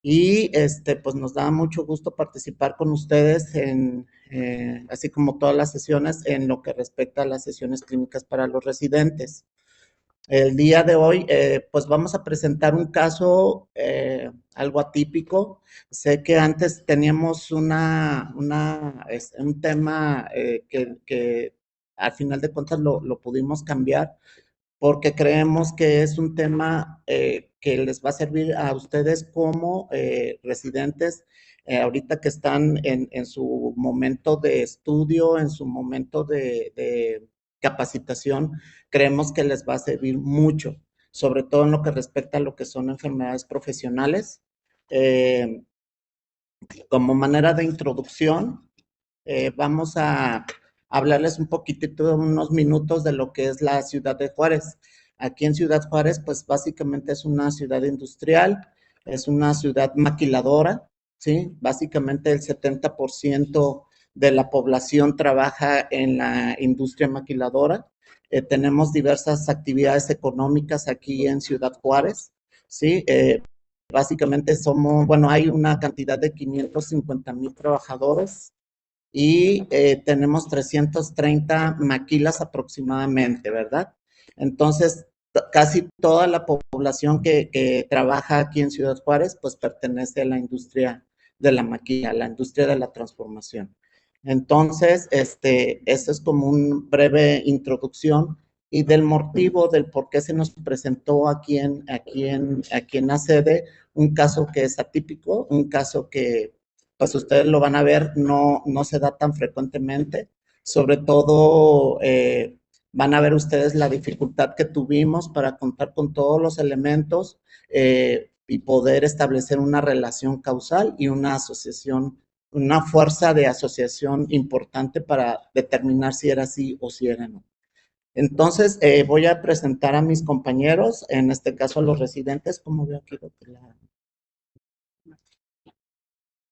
y pues nos da mucho gusto participar con ustedes así como todas las sesiones en lo que respecta a las sesiones clínicas para los residentes. El día de hoy, pues vamos a presentar un caso algo atípico. Sé que antes teníamos un tema que al final de cuentas lo pudimos cambiar porque creemos que es un tema que les va a servir a ustedes como residentes ahorita que están en su momento de estudio, en su momento de capacitación, creemos que les va a servir mucho, sobre todo en lo que respecta a lo que son enfermedades profesionales. Eh, Como manera de introducción, vamos a hablarles un poquitito, unos minutos de lo que es la ciudad de Juárez. Aquí en Ciudad Juárez, pues básicamente es una ciudad industrial, es una ciudad maquiladora, ¿sí? Básicamente el 70% de la población trabaja en la industria maquiladora. Tenemos diversas actividades económicas aquí en Ciudad Juárez, ¿sí? Básicamente somos, bueno, hay una cantidad de 550,000 trabajadores y tenemos 330 maquilas aproximadamente, ¿verdad? Entonces, casi toda la población que trabaja aquí en Ciudad Juárez, pues pertenece a la industria de la maquila, a la industria de la transformación. Entonces, eso es como una breve introducción y del motivo del por qué se nos presentó aquí en la sede un caso que es atípico, un caso que pues ustedes lo van a ver, no se da tan frecuentemente. Sobre todo, van a ver ustedes la dificultad que tuvimos para contar con todos los elementos y poder establecer una relación causal y una asociación, una fuerza de asociación importante para determinar si era sí o si era no. Entonces, voy a presentar a mis compañeros, en este caso a los residentes, como veo aquí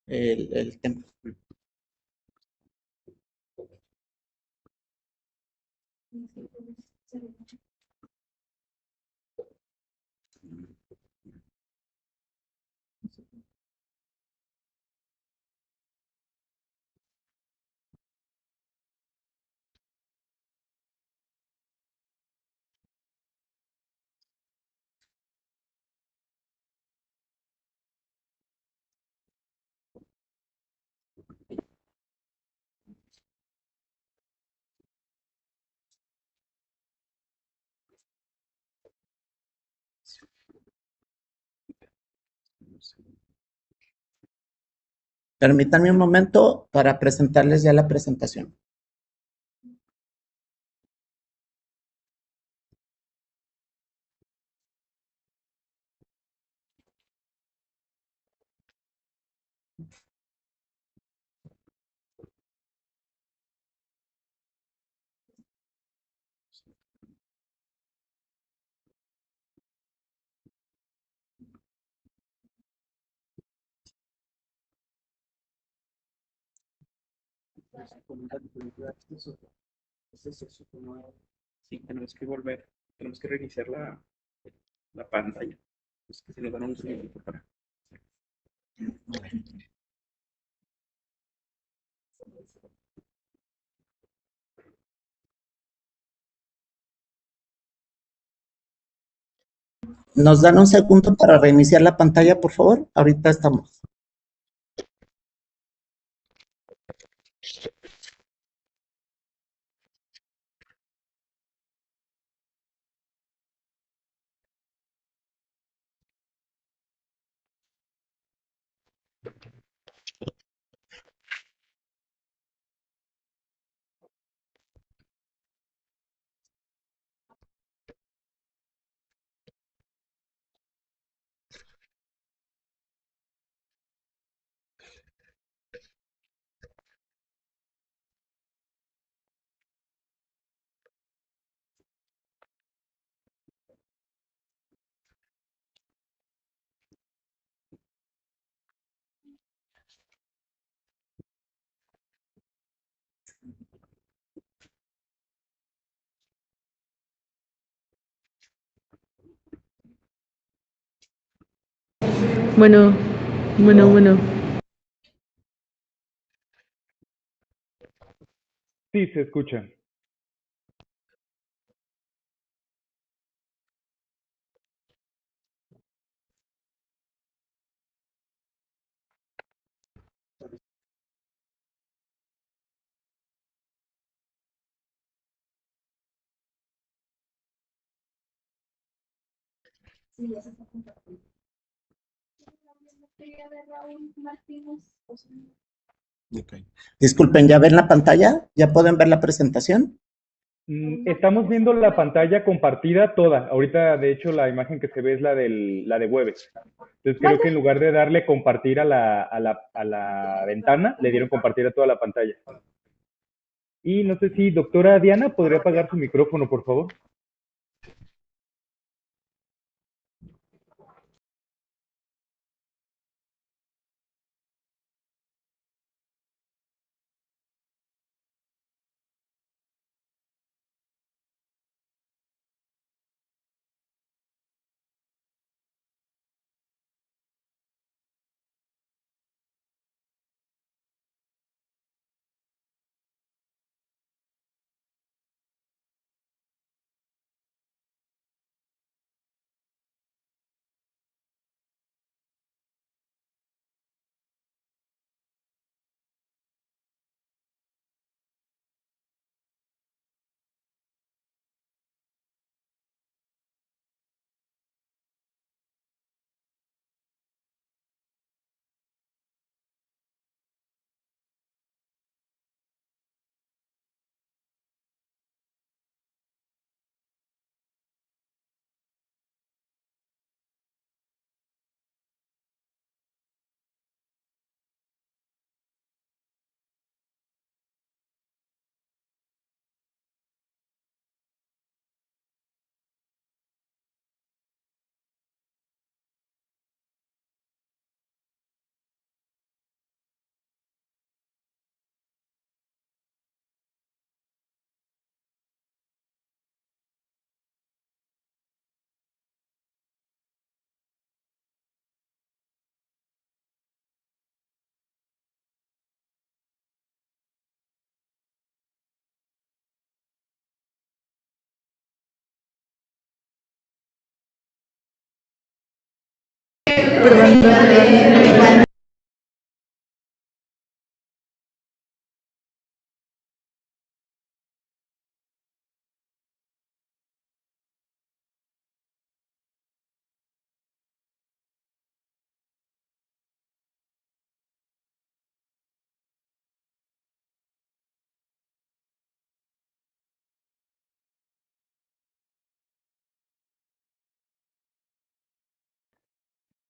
el tema. Permítanme un momento para presentarles ya la presentación. Sí, tenemos que volver, tenemos que reiniciar la pantalla. Es que se nos dan un segundito para. ¿Nos dan un segundo para reiniciar la pantalla, por favor? Ahorita estamos. Bueno, bueno, bueno. Sí, se escucha. Ok. Disculpen, ¿ya ven la pantalla? ¿Ya pueden ver la presentación? Estamos viendo la pantalla compartida toda. Ahorita, de hecho, la imagen que se ve es la de Webex. Entonces creo que en lugar de darle compartir a la ventana, le dieron compartir a toda la pantalla. Y no sé si doctora Diana podría apagar su micrófono, por favor.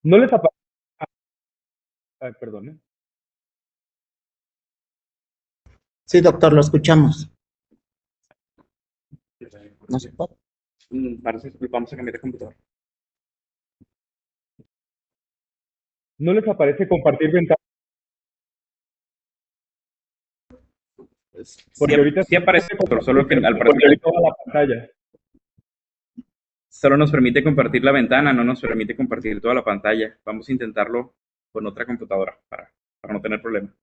No les aparece. Perdón. Sí, doctor, lo escuchamos. No se puede. Parece que vamos a cambiar de computador. No les aparece compartir ventana. Porque ahorita Sí aparece, pero solo que al parecer toda la pantalla. solo nos permite compartir la ventana, no nos permite compartir toda la pantalla. Vamos a intentarlo con otra computadora para no tener problemas.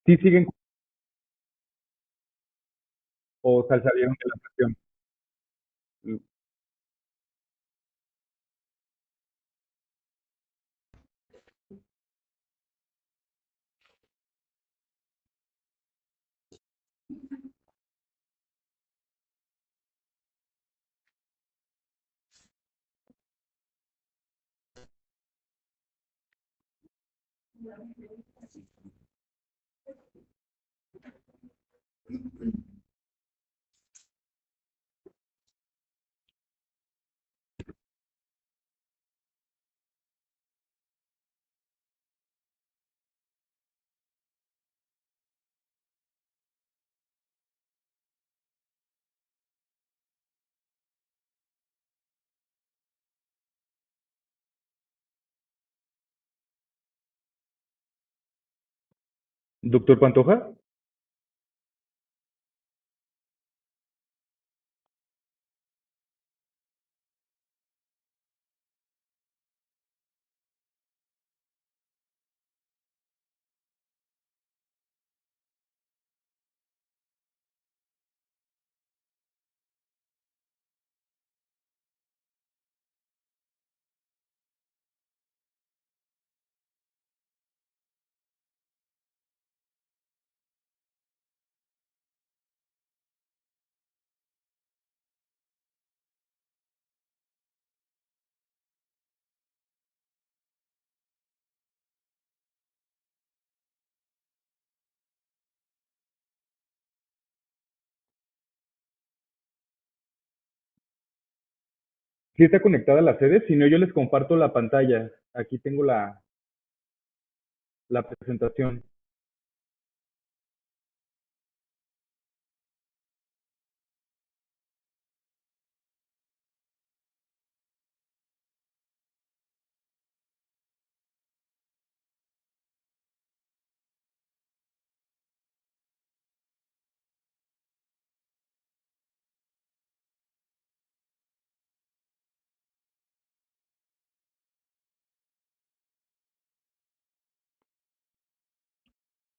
¿Sí siguen o salieron de la sesión? ¿Doctor Pantoja? Sí está conectada la sede, si no yo les comparto la pantalla. Aquí tengo la presentación.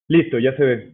Listo, ya se ve.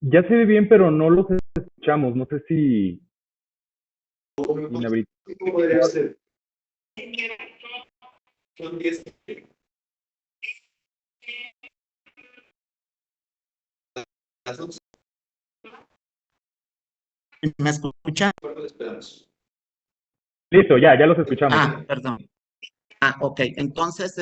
Ya se ve bien, pero no los escuchamos. No sé si inhabilitamos. ¿Cómo podría ser? Son 10. Las 11. ¿Me escucha? ¿Cuánto le esperamos? Listo, ya los escuchamos. Perdón. Ok. Entonces,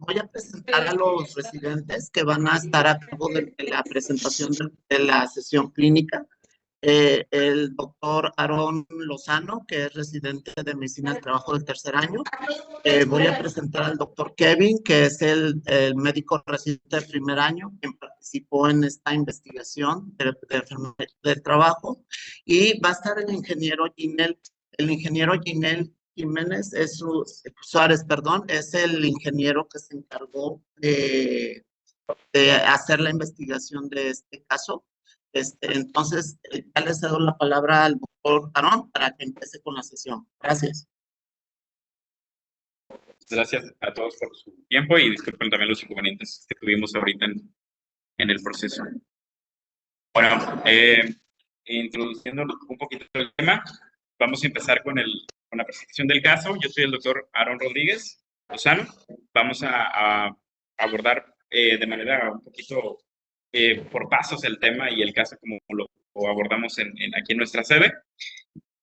voy a presentar a los residentes que van a estar a cargo de la presentación de la sesión clínica. El doctor Aarón Lozano, que es residente de medicina del trabajo del tercer año. Voy a presentar al doctor Kevin, que es el médico residente del primer año, quien participó en esta investigación de enfermedad del trabajo. Y va a estar el ingeniero Ginel. El ingeniero Ginel Jiménez Suárez, perdón, es el ingeniero que se encargó de hacer la investigación de este caso. Entonces, ya le cedo la palabra al doctor Aarón para que empiece con la sesión. Gracias. Gracias a todos por su tiempo y disculpen también los inconvenientes que tuvimos ahorita en el proceso. Bueno, introduciendo un poquito el tema, vamos a empezar con la presentación del caso. Yo soy el doctor Aarón Rodríguez Lozano. Vamos a abordar de manera un poquito por pasos el tema y el caso como lo abordamos aquí en nuestra sede.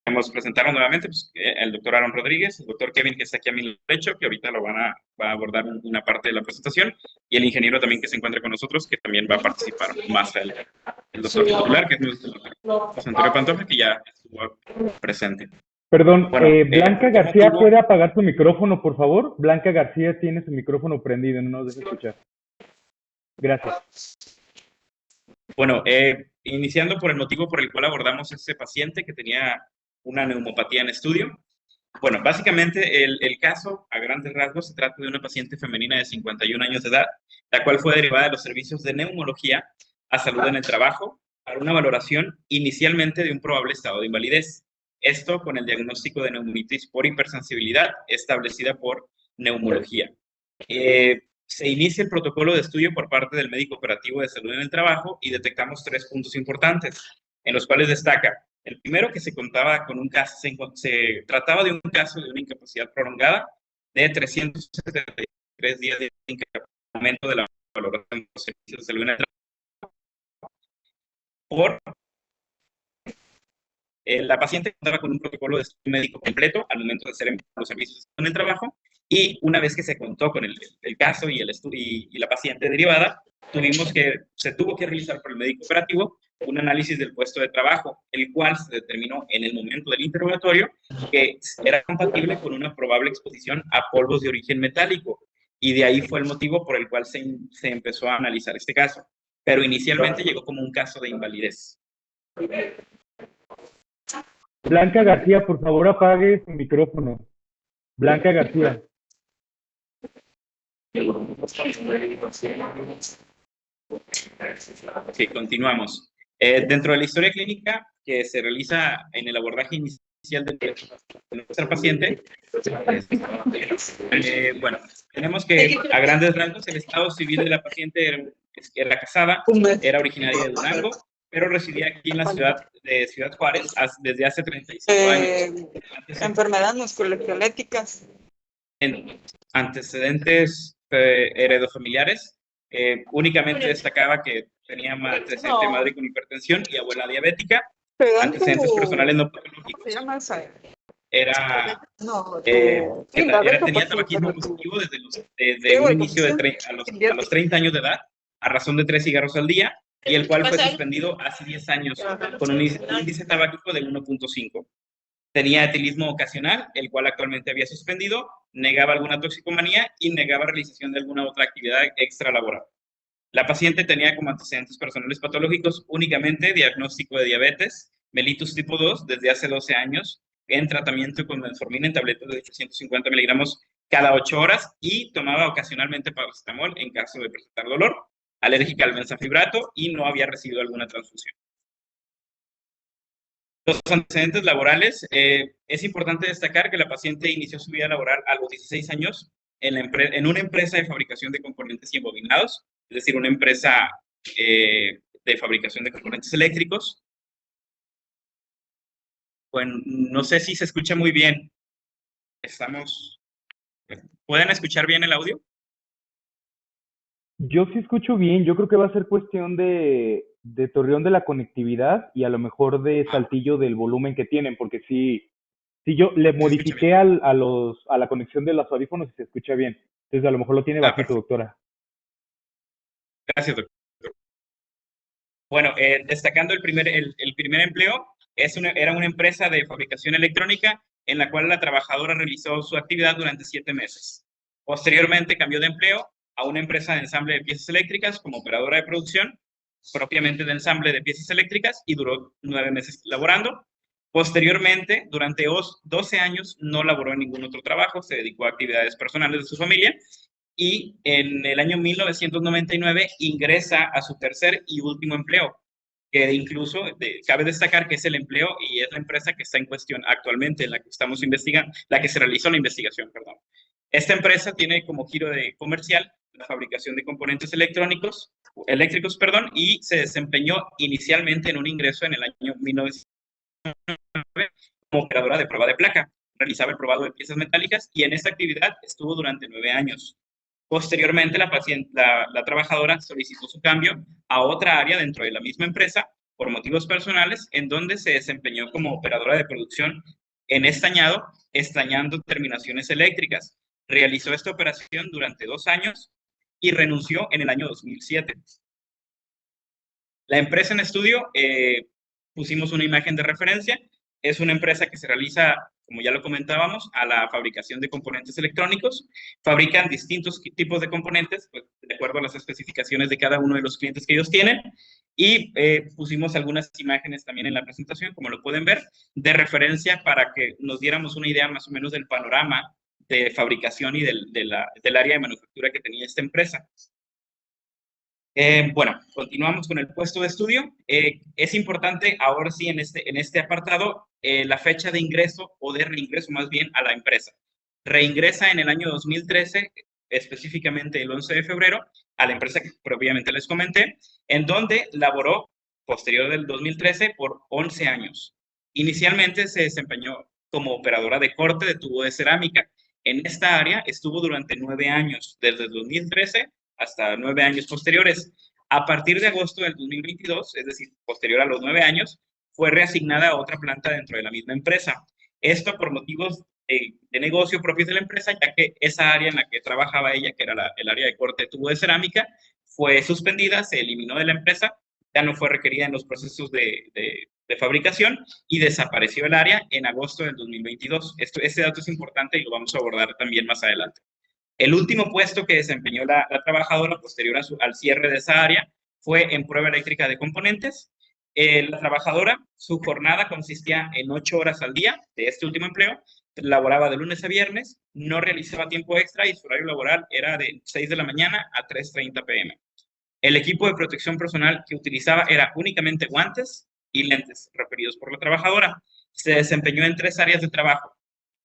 Vamos a presentarnos nuevamente el doctor Aarón Rodríguez, el doctor Kevin, que está aquí a mi derecho, que ahorita va a abordar una parte de la presentación, y el ingeniero también que se encuentra con nosotros, que también va a participar más adelante. El doctor titular, que es nuestro doctor José Antonio Pantoja, que ya estuvo presente. Perdón, Bueno, Blanca ¿por qué García, motivo? ¿puede apagar su micrófono, por favor? Blanca García tiene su micrófono prendido, no nos deja escuchar. Gracias. Bueno, iniciando por el motivo por el cual abordamos a ese paciente que tenía una neumopatía en estudio. Bueno, básicamente el caso, a grandes rasgos, se trata de una paciente femenina de 51 años de edad, la cual fue derivada de los servicios de neumología a salud en el trabajo para una valoración inicialmente de un probable estado de invalidez. Esto con el diagnóstico de neumonitis por hipersensibilidad establecida por neumología. Se inicia el protocolo de estudio por parte del médico operativo de salud en el trabajo y detectamos 3 puntos importantes, en los cuales destaca: el primero, que se contaba con un caso, se trataba de un caso de una incapacidad prolongada de 373 días de incapacidad al momento de la valoración de los servicios de salud en el trabajo. La paciente contaba con un protocolo de estudio médico completo al momento de hacer los servicios en el trabajo, y una vez que se contó con el caso y la paciente derivada, se tuvo que realizar por el médico operativo un análisis del puesto de trabajo, el cual se determinó en el momento del interrogatorio que era compatible con una probable exposición a polvos de origen metálico, y de ahí fue el motivo por el cual se empezó a analizar este caso, pero inicialmente llegó como un caso de invalidez. Blanca García, por favor, apague su micrófono. Blanca García. Ok, continuamos. Dentro de la historia clínica que se realiza en el abordaje inicial de nuestra paciente, bueno, tenemos que a grandes rasgos el estado civil de la paciente era casada, era originaria de Durango, pero residía aquí en la ciudad de Ciudad Juárez desde hace 35 años. Enfermedades musculoesqueléticas. Antecedentes heredofamiliares. Únicamente destacaba que tenía antecedente madre con hipertensión y abuela diabética. Antecedentes personales no patológicos. Tenía tabaquismo positivo desde un inicio a los 30 años de edad, a razón de 3 cigarros al día, y el cual fue suspendido hace 10 años con un índice tabáquico de 1.5. Tenía etilismo ocasional, el cual actualmente había suspendido, negaba alguna toxicomanía y negaba realización de alguna otra actividad extralaboral. La paciente tenía como antecedentes personales patológicos únicamente diagnóstico de diabetes, mellitus tipo 2 desde hace 12 años, en tratamiento con metformina en tabletas de 850 miligramos cada 8 horas, y tomaba ocasionalmente paracetamol en caso de presentar dolor, alérgica al benzafibrato, y no había recibido alguna transfusión. Los antecedentes laborales, es importante destacar que la paciente inició su vida laboral a los 16 años en una empresa de fabricación de componentes y embobinados, es decir, una empresa de fabricación de componentes eléctricos. Bueno, no sé si se escucha muy bien. ¿Pueden escuchar bien el audio? Yo sí escucho bien, yo creo que va a ser cuestión de Torreón de la conectividad y a lo mejor de Saltillo del volumen que tienen, porque sí yo le modifiqué a la conexión de los audífonos y se escucha bien. Entonces a lo mejor lo tiene bajito, Perfecto. doctora. Gracias, doctor. Bueno, destacando el primer empleo, era una empresa de fabricación electrónica en la cual la trabajadora realizó su actividad durante 7 meses. Posteriormente cambió de empleo a una empresa de ensamble de piezas eléctricas como operadora de producción, propiamente de ensamble de piezas eléctricas, y duró 9 meses laborando. Posteriormente, durante 12 años, no laboró en ningún otro trabajo, se dedicó a actividades personales de su familia, y en el año 1999 ingresa a su tercer y último empleo, que incluso cabe destacar que es el empleo y es la empresa que está en cuestión actualmente, en la que estamos investigando, la que se realizó la investigación, perdón. Esta empresa tiene como giro comercial la fabricación de componentes eléctricos, y se desempeñó inicialmente en un ingreso en el año 1999 como operadora de prueba de placa. Realizaba el probado de piezas metálicas y en esta actividad estuvo durante 9 años. Posteriormente, la trabajadora solicitó su cambio a otra área dentro de la misma empresa por motivos personales, en donde se desempeñó como operadora de producción en estañado, estañando terminaciones eléctricas. Realizó esta operación durante 2 años y renunció en el año 2007. La empresa en estudio, pusimos una imagen de referencia. Es una empresa que se realiza, como ya lo comentábamos, a la fabricación de componentes electrónicos. Fabrican distintos tipos de componentes, pues, de acuerdo a las especificaciones de cada uno de los clientes que ellos tienen. Y pusimos algunas imágenes también en la presentación, como lo pueden ver, de referencia para que nos diéramos una idea más o menos del panorama de fabricación y del área de manufactura que tenía esta empresa. Bueno, continuamos con el puesto de estudio. Es importante ahora sí en este apartado la fecha de ingreso o de reingreso más bien a la empresa. Reingresa en el año 2013, específicamente el 11 de febrero, a la empresa que previamente les comenté, en donde laboró posterior del 2013 por 11 años. Inicialmente se desempeñó como operadora de corte de tubo de cerámica. En esta área estuvo durante 9 años, desde el 2013 hasta 9 años posteriores. A partir de agosto del 2022, es decir, posterior a los 9 años, fue reasignada a otra planta dentro de la misma empresa. Esto por motivos de negocio propios de la empresa, ya que esa área en la que trabajaba ella, que era el área de corte de tubo de cerámica, fue suspendida, se eliminó de la empresa, ya no fue requerida en los procesos de fabricación y desapareció el área en agosto del 2022. Este dato es importante y lo vamos a abordar también más adelante. El último puesto que desempeñó la trabajadora posterior al cierre de esa área fue en prueba eléctrica de componentes. La trabajadora, su jornada consistía en 8 horas al día de este último empleo, laboraba de lunes a viernes, no realizaba tiempo extra y su horario laboral era de 6 de la mañana a 3:30 p.m. El equipo de protección personal que utilizaba era únicamente guantes y lentes referidos por la trabajadora. Se desempeñó en 3 áreas de trabajo.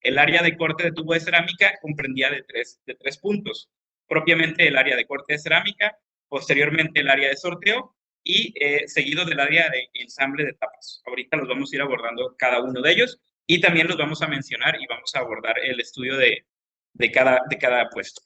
El área de corte de tubo de cerámica comprendía de tres puntos. Propiamente el área de corte de cerámica, posteriormente el área de sorteo y seguido del área de ensamble de tapas. Ahorita los vamos a ir abordando cada uno de ellos y también los vamos a mencionar y vamos a abordar el estudio de cada puesto.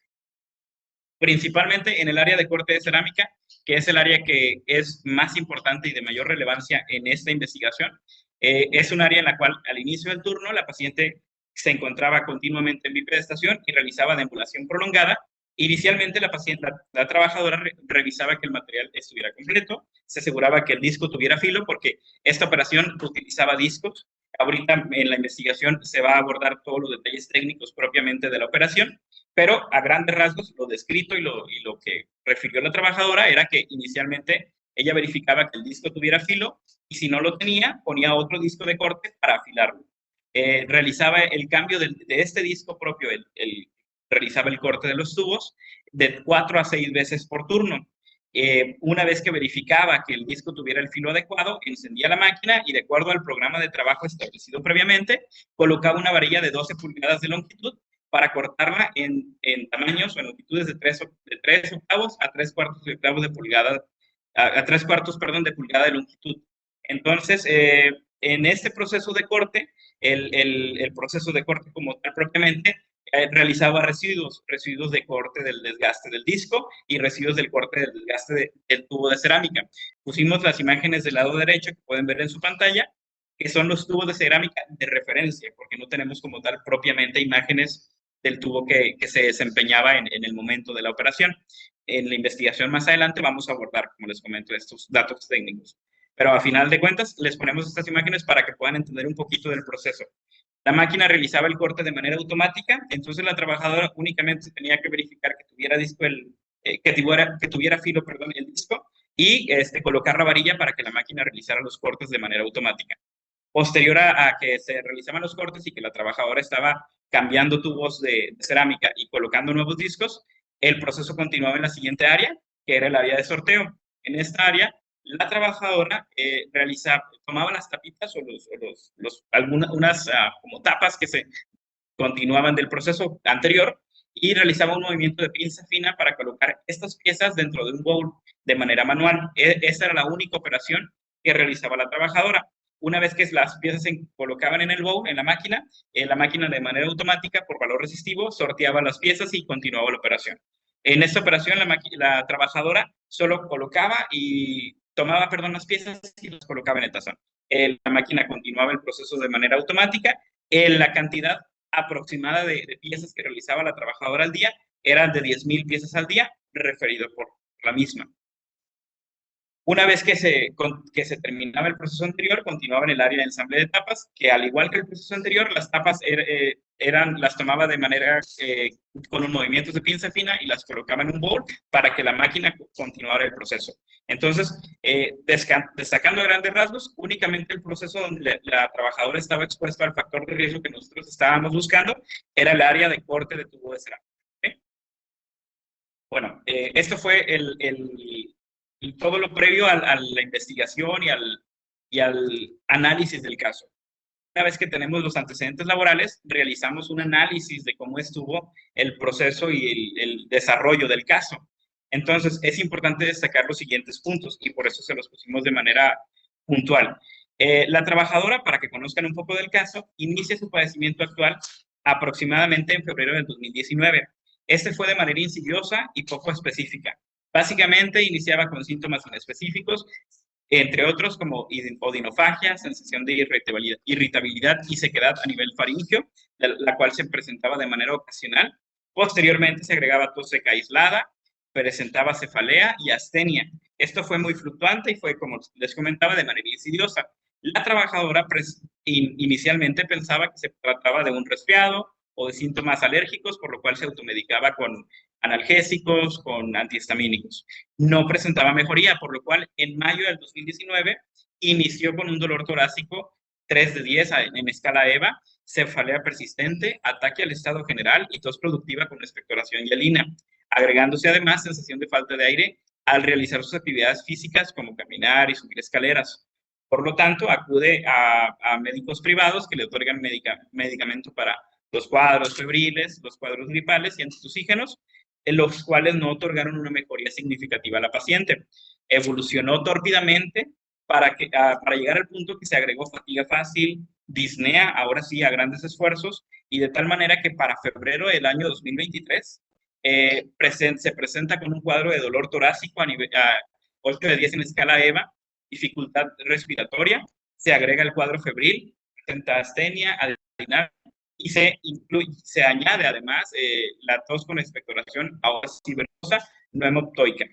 Principalmente en el área de corte de cerámica, que es el área que es más importante y de mayor relevancia en esta investigación. Es un área en la cual al inicio del turno la paciente se encontraba continuamente en bipedestación y realizaba deambulación prolongada. Inicialmente la trabajadora revisaba que el material estuviera completo, se aseguraba que el disco tuviera filo porque esta operación utilizaba discos. Ahorita en la investigación se va a abordar todos los detalles técnicos propiamente de la operación, pero a grandes rasgos lo descrito y lo que refirió la trabajadora era que inicialmente ella verificaba que el disco tuviera filo y si no lo tenía, ponía otro disco de corte para afilarlo. Realizaba el cambio de este disco propio, realizaba el corte de los tubos de 4 a 6 veces por turno. Una vez que verificaba que el disco tuviera el filo adecuado, encendía la máquina y de acuerdo al programa de trabajo establecido previamente, colocaba una varilla de 12 pulgadas de longitud para cortarla en tamaños o en longitudes de 3 octavos a 3/4 de octavos de pulgada, a 3/4, perdón, de pulgada de longitud. Entonces, en este proceso de corte, el proceso de corte como tal propiamente, realizaba residuos de corte del desgaste del disco y residuos del corte del desgaste del tubo de cerámica. Pusimos las imágenes del lado derecho que pueden ver en su pantalla, que son los tubos de cerámica de referencia, porque no tenemos como tal propiamente imágenes del tubo que se desempeñaba en el momento de la operación. En la investigación más adelante vamos a abordar, como les comento, estos datos técnicos. Pero a final de cuentas les ponemos estas imágenes para que puedan entender un poquito del proceso. La máquina realizaba el corte de manera automática, entonces la trabajadora únicamente tenía que verificar que tuviera disco que tuviera filo, perdón, el disco y colocar la varilla para que la máquina realizara los cortes de manera automática. Posterior a que se realizaban los cortes y que la trabajadora estaba cambiando tubos de cerámica y colocando nuevos discos, el proceso continuaba en la siguiente área, que era el área de sorteo. En esta área, la trabajadora tomaba las tapitas o algunas como tapas que se continuaban del proceso anterior y realizaba un movimiento de pinza fina para colocar estas piezas dentro de un bowl de manera manual. Esa era la única operación que realizaba la trabajadora. Una vez que las piezas se colocaban en el bowl, en la máquina de manera automática, por valor resistivo, sorteaba las piezas y continuaba la operación. En esta operación, la trabajadora solo colocaba y tomaba, las piezas y las colocaba en el tazón. La máquina continuaba el proceso de manera automática. La cantidad aproximada de piezas que realizaba la trabajadora al día era de 10,000 piezas al día, referido por la misma. Una vez que se terminaba el proceso anterior, continuaba en el área de ensamble de tapas, que al igual que el proceso anterior, las tapas las tomaba de manera con un movimiento de pinza fina y las colocaba en un bowl para que la máquina continuara el proceso. Entonces, destacando a grandes rasgos, únicamente el proceso donde la trabajadora estaba expuesta al factor de riesgo que nosotros estábamos buscando era el área de corte de tubo de cerámica. ¿Okay? Bueno, esto fue y todo lo previo a la investigación y al análisis del caso. Una vez que tenemos los antecedentes laborales, realizamos un análisis de cómo estuvo el proceso y el desarrollo del caso. Entonces, es importante destacar los siguientes puntos y por eso se los pusimos de manera puntual. La trabajadora, para que conozcan un poco del caso, inicia su padecimiento actual aproximadamente en febrero del 2019. Este fue de manera insidiosa y poco específica. Básicamente iniciaba con síntomas inespecíficos, entre otros como odinofagia, sensación de irritabilidad y sequedad a nivel faríngeo, la cual se presentaba de manera ocasional. Posteriormente se agregaba tos seca aislada, presentaba cefalea y astenia. Esto fue muy fluctuante y fue, como les comentaba, de manera insidiosa. La trabajadora inicialmente pensaba que se trataba de un resfriado o de síntomas alérgicos, por lo cual se automedicaba con analgésicos, con antihistamínicos. No presentaba mejoría, por lo cual en mayo del 2019 inició con un dolor torácico 3 de 10 en escala EVA, cefalea persistente, ataque al estado general y tos productiva con expectoración hialina, agregándose además sensación de falta de aire al realizar sus actividades físicas como caminar y subir escaleras. Por lo tanto, acude a médicos privados que le otorgan medicamento para los cuadros febriles, los cuadros gripales y antitusígenos, los cuales no otorgaron una mejoría significativa a la paciente. Evolucionó tórpidamente para llegar al punto que se agregó fatiga fácil, disnea, ahora sí a grandes esfuerzos, y de tal manera que para febrero del año 2023 se presenta con un cuadro de dolor torácico a 8 de 10 en escala EVA, dificultad respiratoria, se agrega el cuadro febril, presenta astenia, adrenal, y se añade además la tos con expectoración ahora sí venosa, no hemoptoica.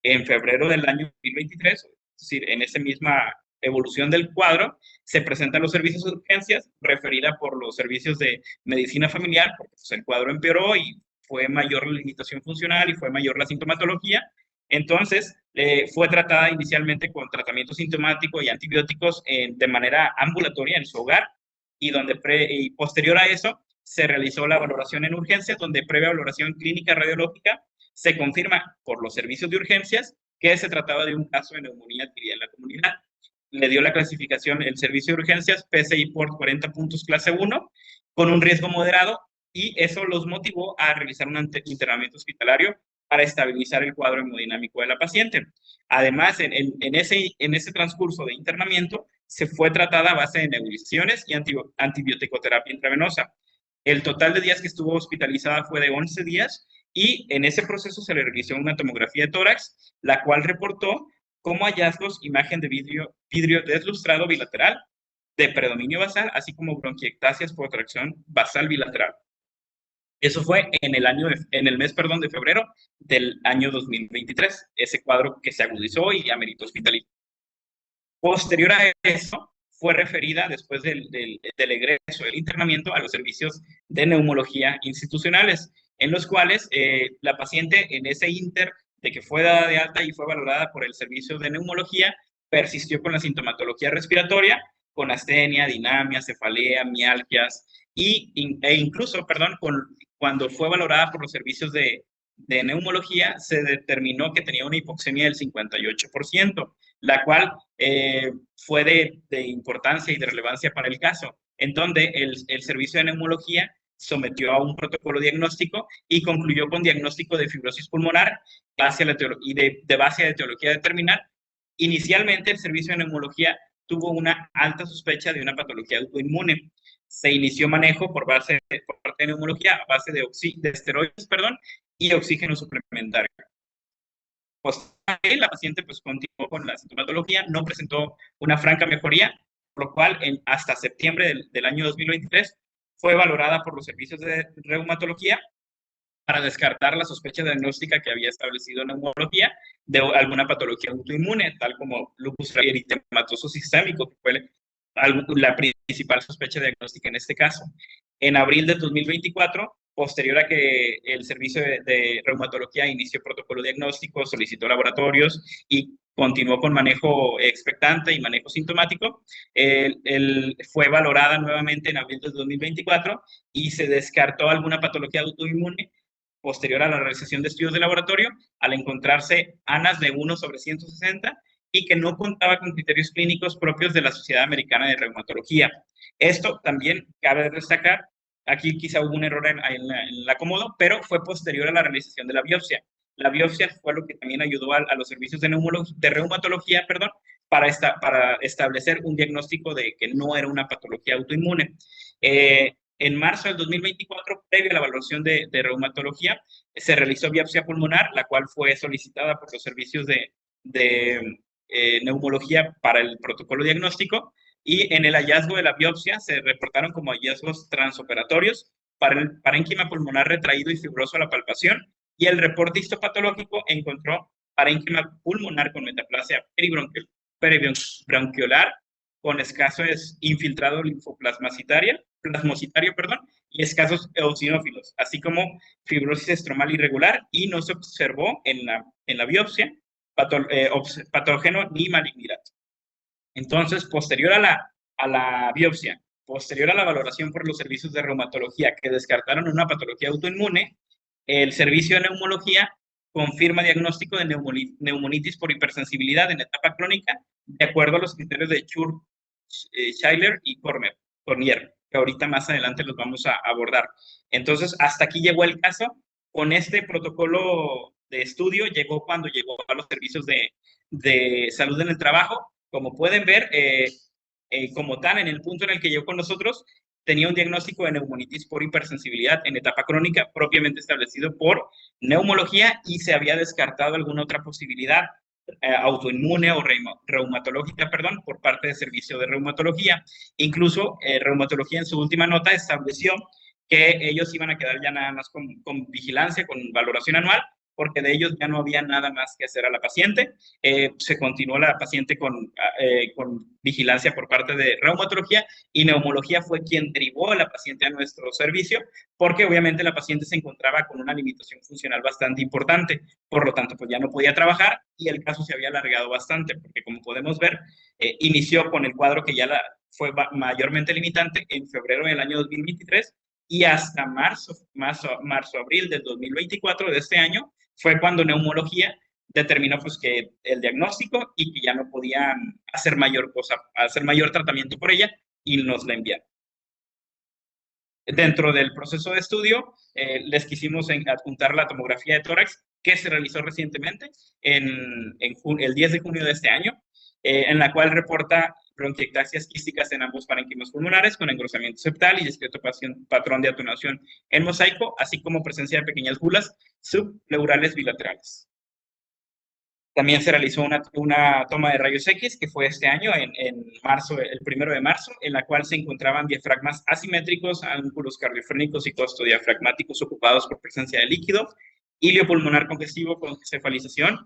En febrero del año 2023, es decir, en esa misma evolución del cuadro, se presentan los servicios de urgencias referida por los servicios de medicina familiar, porque pues, el cuadro empeoró y fue mayor la limitación funcional y fue mayor la sintomatología. Entonces, fue tratada inicialmente con tratamiento sintomático y antibióticos de manera ambulatoria en su hogar, y posterior a eso se realizó la valoración en urgencias, donde previa valoración clínica radiológica se confirma por los servicios de urgencias que se trataba de un caso de neumonía adquirida en la comunidad. Le dio la clasificación el servicio de urgencias PCI por 40 puntos clase 1 con un riesgo moderado, y eso los motivó a realizar un internamiento hospitalario para estabilizar el cuadro hemodinámico de la paciente. Además, en ese transcurso de internamiento, se fue tratada a base de nebulizaciones y antibioticoterapia intravenosa. El total de días que estuvo hospitalizada fue de 11 días, y en ese proceso se le realizó una tomografía de tórax, la cual reportó como hallazgos imagen de vidrio deslustrado bilateral, de predominio basal, así como bronquiectasias por tracción basal bilateral. Eso fue en el mes de febrero del año 2023, ese cuadro que se agudizó y ameritó hospitalización. Posterior a eso, fue referida después del egreso del internamiento a los servicios de neumología institucionales, en los cuales la paciente en ese inter de que fue dada de alta y fue valorada por el servicio de neumología, persistió con la sintomatología respiratoria, con astenia, dinamia, cefalea, mialgias, e incluso, cuando fue valorada por los servicios de neumología, se determinó que tenía una hipoxemia del 58%, la cual fue de importancia y de relevancia para el caso, en donde el servicio de neumología sometió a un protocolo diagnóstico y concluyó con diagnóstico de fibrosis pulmonar y de base de etiología determinal. Inicialmente, el servicio de neumología tuvo una alta sospecha de una patología autoinmune. Se inició manejo por parte de neumología a base de esteroides, y oxígeno suplementario. Pues la paciente continuó con la sintomatología, no presentó una franca mejoría, por lo cual hasta septiembre del año 2023 fue valorada por los servicios de reumatología para descartar la sospecha diagnóstica que había establecido neumología de alguna patología autoinmune, tal como lupus eritematoso sistémico, que fue la principal sospecha diagnóstica en este caso. En abril de 2024, posterior a que el servicio de reumatología inició protocolo diagnóstico, solicitó laboratorios y continuó con manejo expectante y manejo sintomático, fue valorada nuevamente en abril de 2024 y se descartó alguna patología autoinmune posterior a la realización de estudios de laboratorio, al encontrarse ANAS de 1/160 y que no contaba con criterios clínicos propios de la Sociedad Americana de Reumatología. Esto también cabe destacar, aquí quizá hubo un error en el acomodo, pero fue posterior a la realización de la biopsia. La biopsia fue lo que también ayudó a los servicios de reumatología, para establecer un diagnóstico de que no era una patología autoinmune. En marzo del 2024, previo a la evaluación de reumatología, se realizó biopsia pulmonar, la cual fue solicitada por los servicios de neumología para el protocolo diagnóstico, y en el hallazgo de la biopsia se reportaron como hallazgos transoperatorios para el parénquima pulmonar retraído y fibroso a la palpación, y el reporte histopatológico encontró parénquima pulmonar con metaplasia peribronquiolar con escaso infiltrado linfoplasmocitario, y escasos eosinófilos, así como fibrosis estromal irregular, y no se observó en la biopsia patógeno ni malignidad. Entonces, posterior a la biopsia, posterior a la valoración por los servicios de reumatología que descartaron una patología autoinmune, el servicio de neumología confirma diagnóstico de neumonitis por hipersensibilidad en etapa crónica, de acuerdo a los criterios de Schiller y Cornier, que ahorita más adelante los vamos a abordar. Entonces, hasta aquí llegó el caso. Con este protocolo de estudio llegó cuando llegó a los servicios de salud en el trabajo. Como pueden ver, como tal, en el punto en el que llegó con nosotros, tenía un diagnóstico de neumonitis por hipersensibilidad en etapa crónica propiamente establecido por neumología, y se había descartado alguna otra posibilidad autoinmune o reumatológica, por parte del servicio de reumatología. Incluso reumatología en su última nota estableció que ellos iban a quedar ya nada más con vigilancia, con valoración anual, porque de ellos ya no había nada más que hacer a la paciente. Se continuó la paciente con vigilancia por parte de reumatología, y neumología fue quien derivó a la paciente a nuestro servicio, porque obviamente la paciente se encontraba con una limitación funcional bastante importante, por lo tanto pues ya no podía trabajar, y el caso se había alargado bastante, porque como podemos ver, inició con el cuadro que ya fue mayormente limitante en febrero del año 2023, y hasta marzo-abril del 2024 de este año fue cuando neumología determinó pues que el diagnóstico y que ya no podían hacer mayor tratamiento por ella, y nos la enviaron. Dentro del proceso de estudio, les quisimos adjuntar la tomografía de tórax que se realizó recientemente el 10 de junio de este año, en la cual reporta bronquiectasias quísticas en ambos parénquimas pulmonares con engrosamiento septal y discreto patrón de atenuación en mosaico, así como presencia de pequeñas bulas subpleurales bilaterales. También se realizó una toma de rayos X, que fue este año, en marzo, el 1 de marzo, en la cual se encontraban diafragmas asimétricos, ángulos cardiofrénicos y costodiafragmáticos ocupados por presencia de líquido, hilio pulmonar congestivo con cefalización,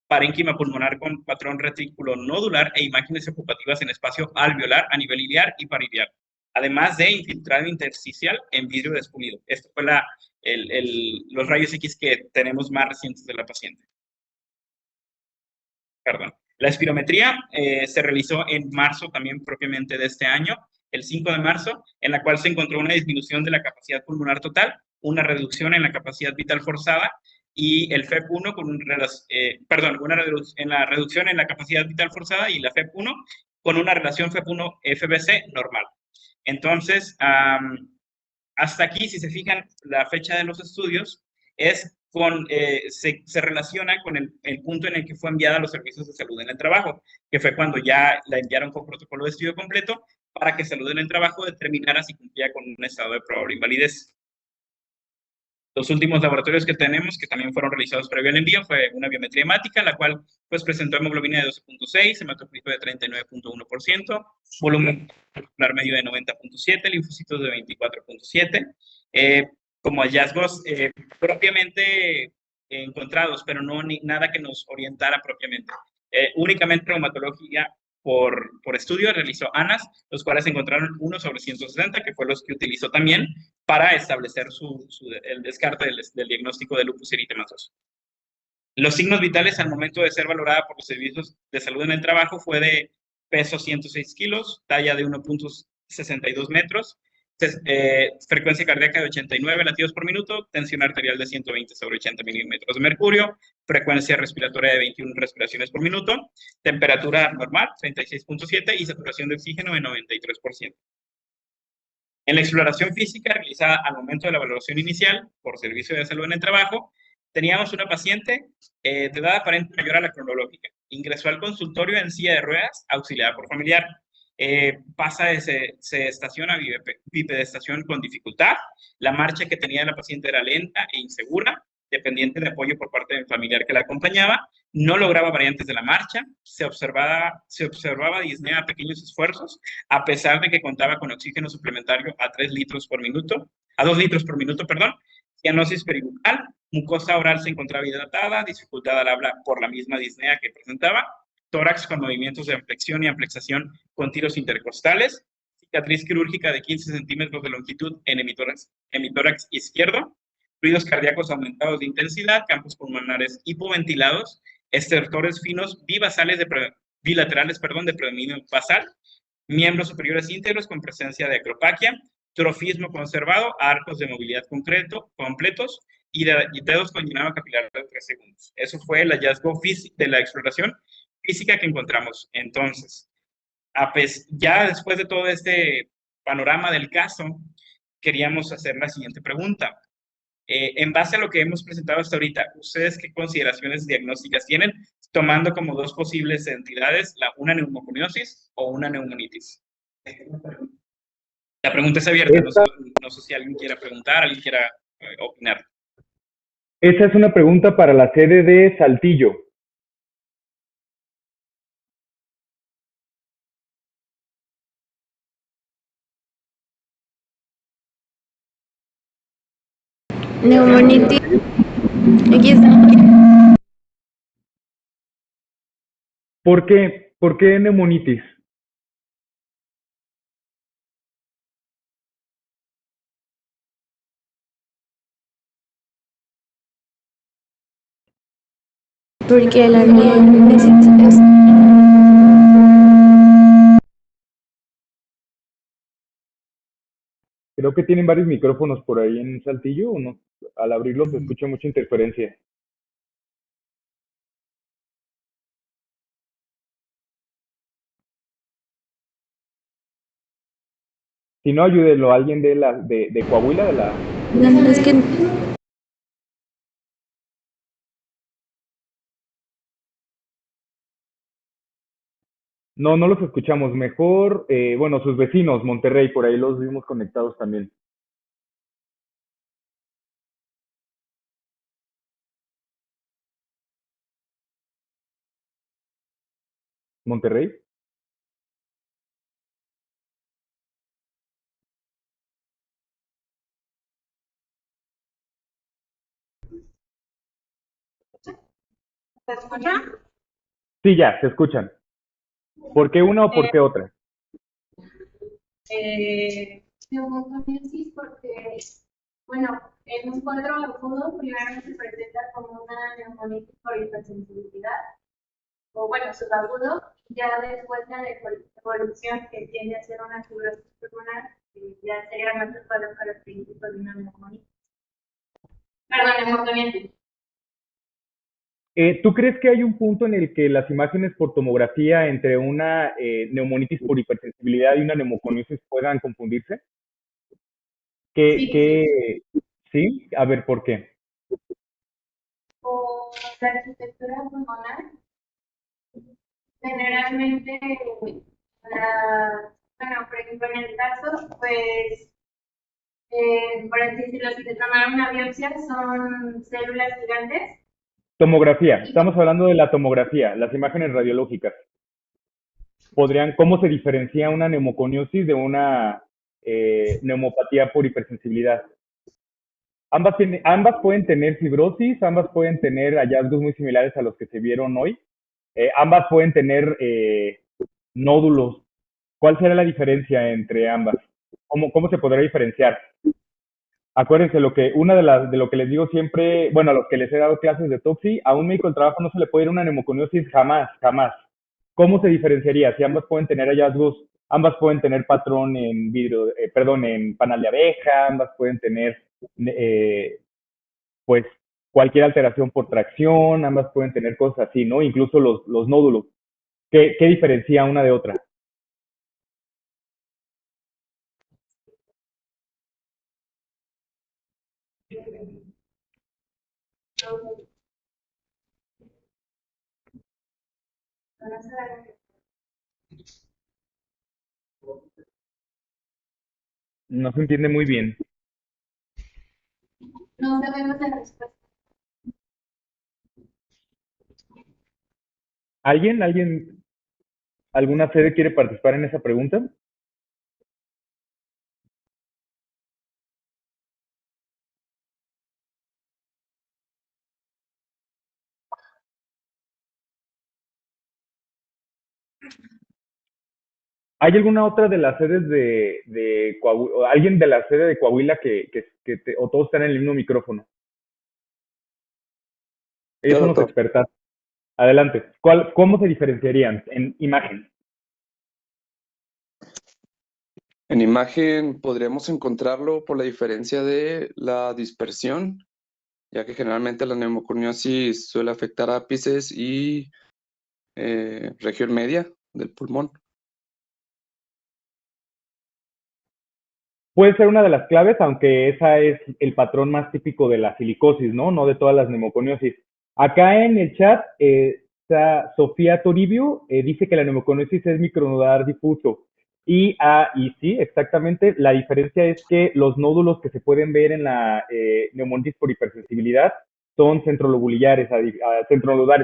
parénquima pulmonar con patrón retrículo nodular e imágenes ocupativas en espacio alveolar a nivel iliar y pariliar, además de infiltrado intersticial en vidrio despulido. Esto fue los rayos X que tenemos más recientes de la paciente. La espirometría se realizó en marzo también propiamente de este año, el 5 de marzo, en la cual se encontró una disminución de la capacidad pulmonar total, una reducción en la capacidad vital forzada, y el FEP1 una reducción en la capacidad vital forzada y la FEP1 con una relación FEP1-FBC normal. Entonces, hasta aquí, si se fijan, la fecha de los estudios se relaciona con el punto en el que fue enviada a los servicios de salud en el trabajo, que fue cuando ya la enviaron con protocolo de estudio completo para que salud en el trabajo determinara si cumplía con un estado de probable invalidez. Los últimos laboratorios que tenemos, que también fueron realizados previo al envío, fue una biometría hemática, la cual pues presentó hemoglobina de 12.6, hematocrito de 39.1%, volumen muscular medio de 90.7, linfocitos de 24.7, como hallazgos propiamente encontrados, pero no nada que nos orientara propiamente. Únicamente traumatología por estudio realizó ANAS, los cuales encontraron 1 sobre 160, que fue los que utilizó también para establecer el descarte del diagnóstico de lupus eritematoso. Los signos vitales al momento de ser valorada por los servicios de salud en el trabajo fue de peso 106 kilos, talla de 1.62 metros, frecuencia cardíaca de 89 latidos por minuto, tensión arterial de 120 sobre 80 milímetros de mercurio, frecuencia respiratoria de 21 respiraciones por minuto, temperatura normal 36.7 y saturación de oxígeno de 93%. En la exploración física realizada al momento de la valoración inicial por servicio de salud en el trabajo, teníamos una paciente de edad aparente mayor a la cronológica. Ingresó al consultorio en silla de ruedas, auxiliada por familiar. Se estaciona a bipedestación con dificultad. La marcha que tenía la paciente era lenta e insegura, dependiente de apoyo por parte del familiar que la acompañaba. No lograba variantes de la marcha. Se observaba disnea a pequeños esfuerzos, a pesar de que contaba con oxígeno suplementario a 2 litros por minuto, perdón. Cianosis peribucal, mucosa oral se encontraba hidratada, dificultad al habla por la misma disnea que presentaba, tórax con movimientos de flexión y amplexación con tiros intercostales, cicatriz quirúrgica de 15 centímetros de longitud en hemitórax izquierdo, ruidos cardíacos aumentados de intensidad, campos pulmonares hipoventilados, estertores finos bilaterales de predominio basal, miembros superiores íntegros con presencia de acropaquia, trofismo conservado, arcos de movilidad completos y dedos con llenado capilar de 3 segundos. Eso fue el hallazgo de la exploración física que encontramos. Entonces, ya después de todo este panorama del caso, queríamos hacer la siguiente pregunta. En base a lo que hemos presentado hasta ahorita, ¿ustedes qué consideraciones diagnósticas tienen, tomando como 2 posibles entidades, una neumoconiosis o una neumonitis? La pregunta es abierta, no sé si alguien quiera preguntar, alguien quiera opinar. Esa es una pregunta para la sede de Saltillo. Neumonitis. ¿Por qué? ¿Por qué neumonitis? Porque la neumonitis es Creo que tienen varios micrófonos por ahí en Saltillo, ¿o no? Al abrirlos se escucha mucha interferencia. Si no, ayúdenlo, alguien de Coahuila, no, es que No, no los escuchamos. Mejor, bueno, sus vecinos, Monterrey, por ahí los vimos conectados también. ¿Monterrey? ¿Se escucha? Sí, ya, se escuchan. ¿Por qué una o por qué otra? Neumoconiosis porque, bueno, en un cuadro agudo primero se presenta como una neumonitis por hipersensibilidad, o bueno, subagudo, y ya después de la evolución que tiende a ser una fibrosis pulmonar, ya sería más el cuadro característico de una neumonitis. Perdón, neumoconitis. ¿Tú crees que hay un punto en el que las imágenes por tomografía entre una neumonitis por hipersensibilidad y una neumoconiosis puedan confundirse? ¿Sí? A ver, ¿por qué? O la arquitectura pulmonar, generalmente, bueno, por ejemplo, en el caso, pues, por así decirlo, si te tomaron una biopsia, son células gigantes. Tomografía, estamos hablando de la tomografía, las imágenes radiológicas. ¿Cómo se diferencia una neumoconiosis de una neumopatía por hipersensibilidad? Ambas pueden tener fibrosis, ambas pueden tener hallazgos muy similares a los que se vieron hoy. Ambas pueden tener nódulos. ¿Cuál será la diferencia entre ambas? ¿Cómo se podrá diferenciar? Acuérdense, de lo que les digo siempre, bueno, a los que les he dado clases de toxi, a un médico del trabajo no se le puede ir una neumoconiosis jamás, jamás. ¿Cómo se diferenciaría? Si ambas pueden tener hallazgos, ambas pueden tener patrón en vidrio, en panal de abeja, ambas pueden tener, eh, pues, cualquier alteración por tracción, ambas pueden tener cosas así, ¿no? Incluso los nódulos. ¿Qué diferencia una de otra? No se entiende muy bien. No sabemos la respuesta. ¿Alguna sede quiere participar en esa pregunta? ¿Hay alguna otra de las sedes de Coahuila, alguien de la sede de Coahuila o todos están en el mismo micrófono? Ellos Yo, son los doctor. expertos. Adelante. ¿Cómo se diferenciarían en imagen? En imagen podríamos encontrarlo por la diferencia de la dispersión, ya que generalmente la neumoconiosis suele afectar ápices y región media del pulmón. Puede ser una de las claves, aunque esa es el patrón más típico de la silicosis, ¿no? No de todas las neumoconiosis. Acá en el chat está Sofía Toribio, dice que la neumoconiosis es micronodal difuso. Y sí, exactamente, la diferencia es que los nódulos que se pueden ver en la neumonitis por hipersensibilidad son centronodulares,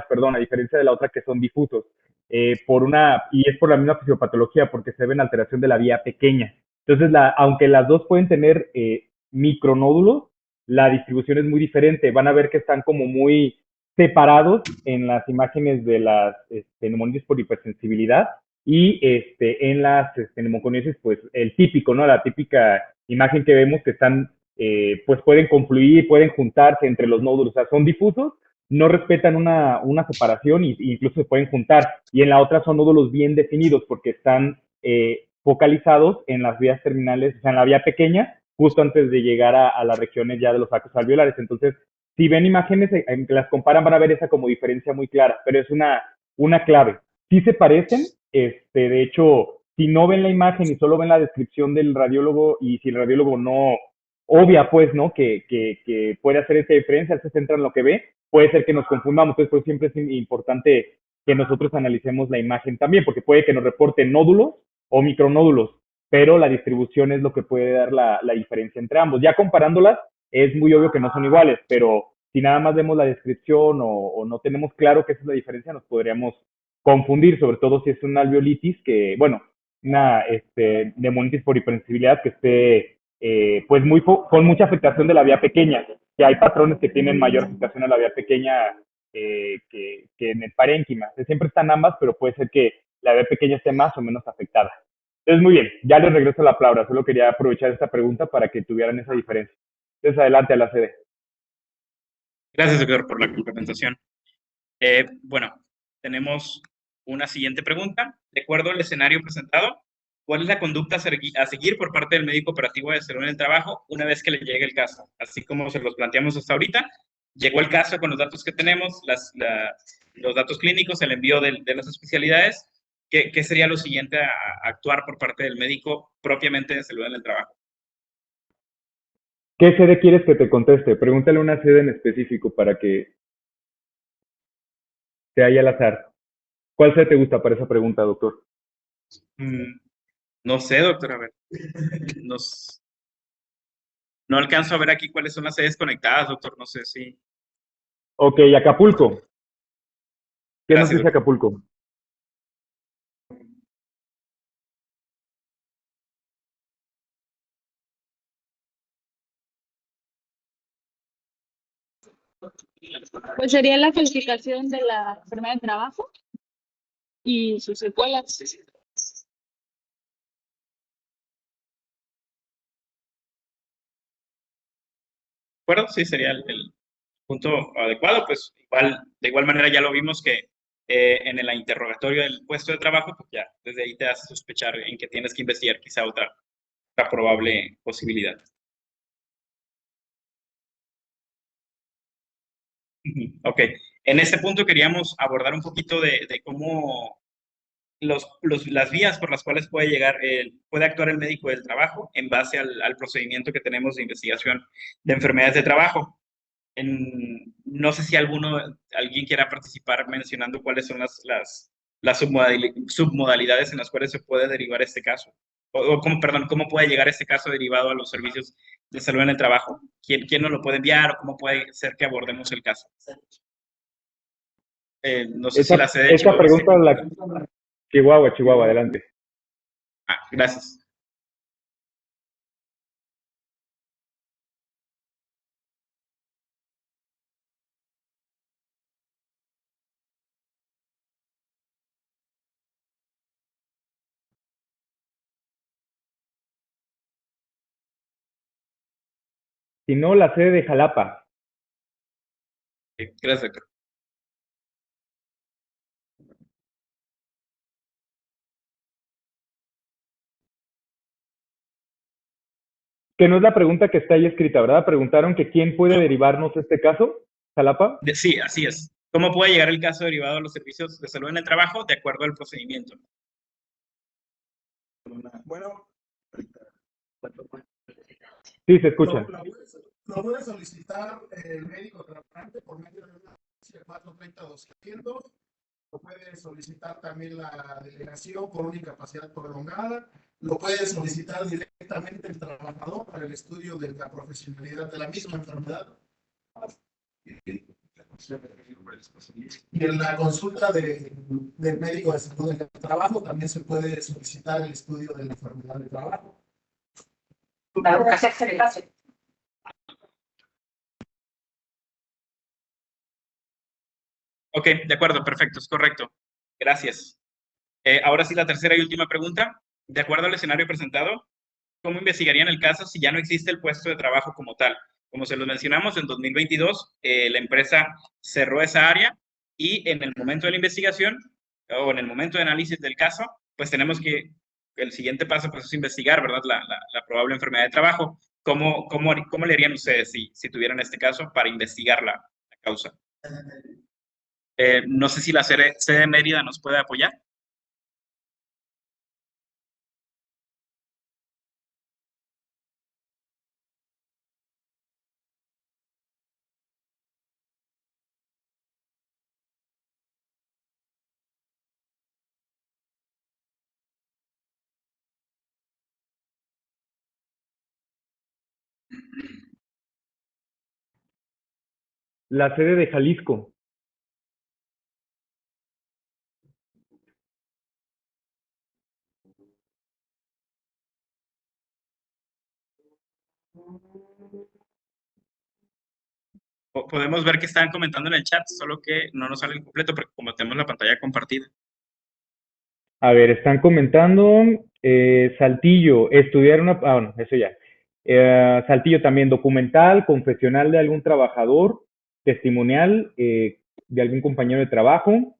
perdón, a diferencia de la otra que son difusos. Y es por la misma fisiopatología, porque se ven alteración de la vía pequeña. Entonces, aunque las dos pueden tener micronódulos, la distribución es muy diferente. Van a ver que están como muy separados en las imágenes de las neumonitis por hipersensibilidad y en las neumoconiosis, pues el típico, ¿no? La típica imagen que vemos que están, pues pueden confluir, pueden juntarse entre los nódulos, o sea, son difusos, no respetan una separación e incluso se pueden juntar. Y en la otra son nódulos bien definidos porque están focalizados en las vías terminales, o sea, en la vía pequeña, justo antes de llegar a las regiones ya de los sacos alveolares. Entonces, si ven imágenes en que las comparan, van a ver esa como diferencia muy clara, pero es una clave. Sí se parecen, de hecho, si no ven la imagen y solo ven la descripción del radiólogo y si el radiólogo no obvia, pues, ¿no? Que puede hacer esa diferencia, él se centra en lo que ve, puede ser que nos confundamos. Entonces, pues siempre es importante que nosotros analicemos la imagen también, porque puede que nos reporte nódulos o micronódulos, pero la distribución es lo que puede dar la diferencia entre ambos. Ya comparándolas, es muy obvio que no son iguales, pero si nada más vemos la descripción o no tenemos claro qué es la diferencia, nos podríamos confundir, sobre todo si es una alveolitis una neumonitis por hipersensibilidad que esté pues con mucha afectación de la vía pequeña, que hay patrones que tienen mayor afectación a la vía pequeña que en el parénquima. Siempre están ambas, pero puede ser que la vía pequeña esté más o menos afectada. Entonces, muy bien, ya les regreso la palabra. Solo quería aprovechar esta pregunta para que tuvieran esa diferencia. Entonces, adelante a la sede. Gracias, doctor, por la complementación. Bueno, tenemos una siguiente pregunta. De acuerdo al escenario presentado, ¿cuál es la conducta a seguir por parte del médico operativo de salud en el trabajo una vez que le llegue el caso? Así como se los planteamos hasta ahorita, llegó el caso con los datos que tenemos, los datos clínicos, el envío de las especialidades. ¿Qué sería lo siguiente a actuar por parte del médico propiamente de salud en el trabajo? ¿Qué sede quieres que te conteste? Pregúntale una sede en específico para que te haya al azar. ¿Cuál sede te gusta para esa pregunta, doctor? No sé, doctor, a ver. No alcanzo a ver aquí cuáles son las sedes conectadas, doctor, no sé si... Ok, Acapulco. ¿Qué nos Gracias, dice doctor. Acapulco? Pues sería la calificación de la enfermedad de trabajo y sus secuelas. ¿De acuerdo? Sí, sería el punto adecuado. Pues igual, de igual manera ya lo vimos que en el interrogatorio del puesto de trabajo, pues ya desde ahí te hace sospechar en que tienes que investigar quizá otra probable posibilidad. Ok, en este punto queríamos abordar un poquito de cómo las vías por las cuales puede actuar el médico del trabajo en base al procedimiento que tenemos de investigación de enfermedades de trabajo. No sé si alguien quiera participar mencionando cuáles son las submodalidades en las cuales se puede derivar este caso. ¿Cómo puede llegar este caso derivado a los servicios de salud en el trabajo? ¿Quién nos lo puede enviar o cómo puede ser que abordemos el caso? No sé si la sede de Esta Chihuahua. pregunta Chihuahua, adelante. Gracias. Si no, la sede de Jalapa. Gracias, doctor. Que no es la pregunta que está ahí escrita, ¿verdad? Preguntaron que quién puede derivarnos este caso, Jalapa. Sí, así es. ¿Cómo puede llegar el caso derivado a los servicios de salud en el trabajo de acuerdo al procedimiento? Bueno, sí, se escucha. Lo puede solicitar el médico tratante por medio de una 430-200. Lo puede solicitar también la delegación por una incapacidad prolongada. Lo puede solicitar directamente el trabajador para el estudio de la profesionalidad de la misma enfermedad. Y en la consulta del médico de salud del trabajo también se puede solicitar el estudio de la enfermedad de trabajo. Ok, de acuerdo, perfecto, es correcto. Gracias. Ahora sí, la tercera y última pregunta. De acuerdo al escenario presentado, ¿cómo investigarían el caso si ya no existe el puesto de trabajo como tal? Como se lo mencionamos, en 2022 la empresa cerró esa área y en el momento de la investigación o en el momento de análisis del caso, pues tenemos que, el siguiente paso pues, es investigar, ¿verdad? La probable enfermedad de trabajo. ¿Cómo le harían ustedes si tuvieran este caso para investigar la causa? No sé si la sede de Mérida nos puede apoyar. La sede de Jalisco. Podemos ver que están comentando en el chat, solo que no nos sale el completo porque como tenemos la pantalla compartida. A ver, están comentando Saltillo, estudiar una... bueno, eso ya. Saltillo también, documental, confesional de algún trabajador, testimonial de algún compañero de trabajo.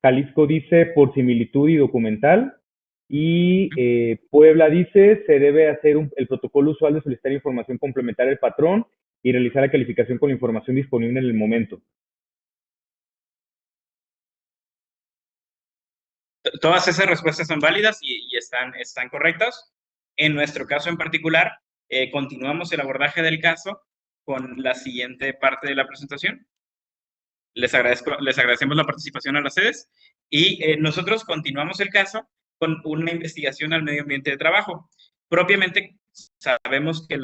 Jalisco dice por similitud y documental. Y Puebla dice se debe hacer el protocolo usual de solicitar información complementaria al patrón y realizar la calificación con la información disponible en el momento. Todas esas respuestas son válidas y están correctas. En nuestro caso en particular, continuamos el abordaje del caso con la siguiente parte de la presentación. Les agradecemos la participación a las sedes y nosotros continuamos el caso con una investigación al medio ambiente de trabajo. Propiamente sabemos que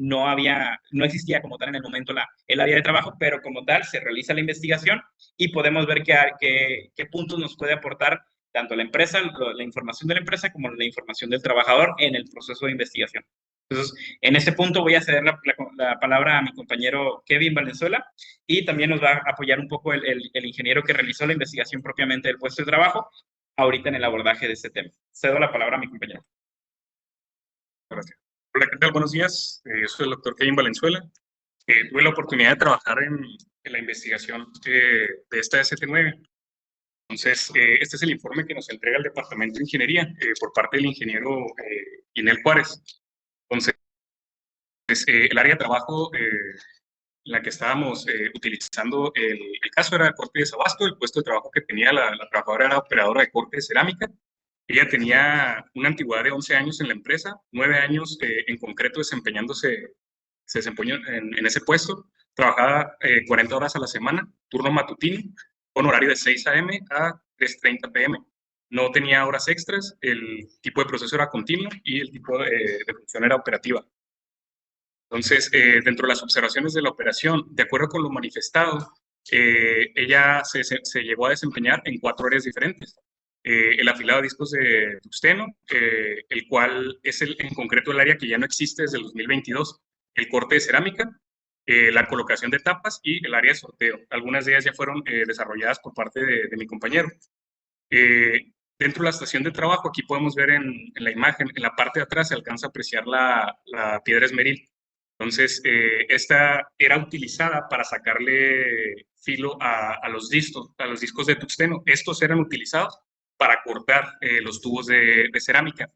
no existía como tal en el momento el área de trabajo, pero como tal se realiza la investigación y podemos ver qué puntos nos puede aportar tanto la empresa, la información de la empresa como la información del trabajador en el proceso de investigación. Entonces, en este punto voy a ceder la palabra a mi compañero Kevin Valenzuela y también nos va a apoyar un poco el ingeniero que realizó la investigación propiamente del puesto de trabajo ahorita en el abordaje de este tema. Cedo la palabra a mi compañero. Gracias. Hola, ¿qué tal? Buenos días. Yo soy el doctor Kevin Valenzuela. Tuve la oportunidad de trabajar en la investigación de esta ST9. Entonces, este es el informe que nos entrega el Departamento de Ingeniería por parte del ingeniero Inel Juárez. Entonces, el área de trabajo en la que estábamos utilizando el caso era el corte de desabasto. El puesto de trabajo que tenía la trabajadora era operadora de corte de cerámica. Ella tenía una antigüedad de 11 años en la empresa, 9 años en concreto se desempeñó en ese puesto. Trabajaba 40 horas a la semana, turno matutino, con horario de 6 a.m. a 3:30 p.m. No tenía horas extras, el tipo de proceso era continuo y el tipo de función era operativa. Entonces, dentro de las observaciones de la operación, de acuerdo con lo manifestado, ella se llegó a desempeñar en 4 áreas diferentes. El afilado de discos de tungsteno, el cual es en concreto el área que ya no existe desde el 2022, el corte de cerámica, la colocación de tapas y el área de sorteo. Algunas de ellas ya fueron desarrolladas por parte de mi compañero. Dentro de la estación de trabajo, aquí podemos ver en la imagen, en la parte de atrás se alcanza a apreciar la piedra esmeril. Entonces, esta era utilizada para sacarle filo a los discos de tungsteno. Estos eran utilizados para cortar los tubos de cerámica.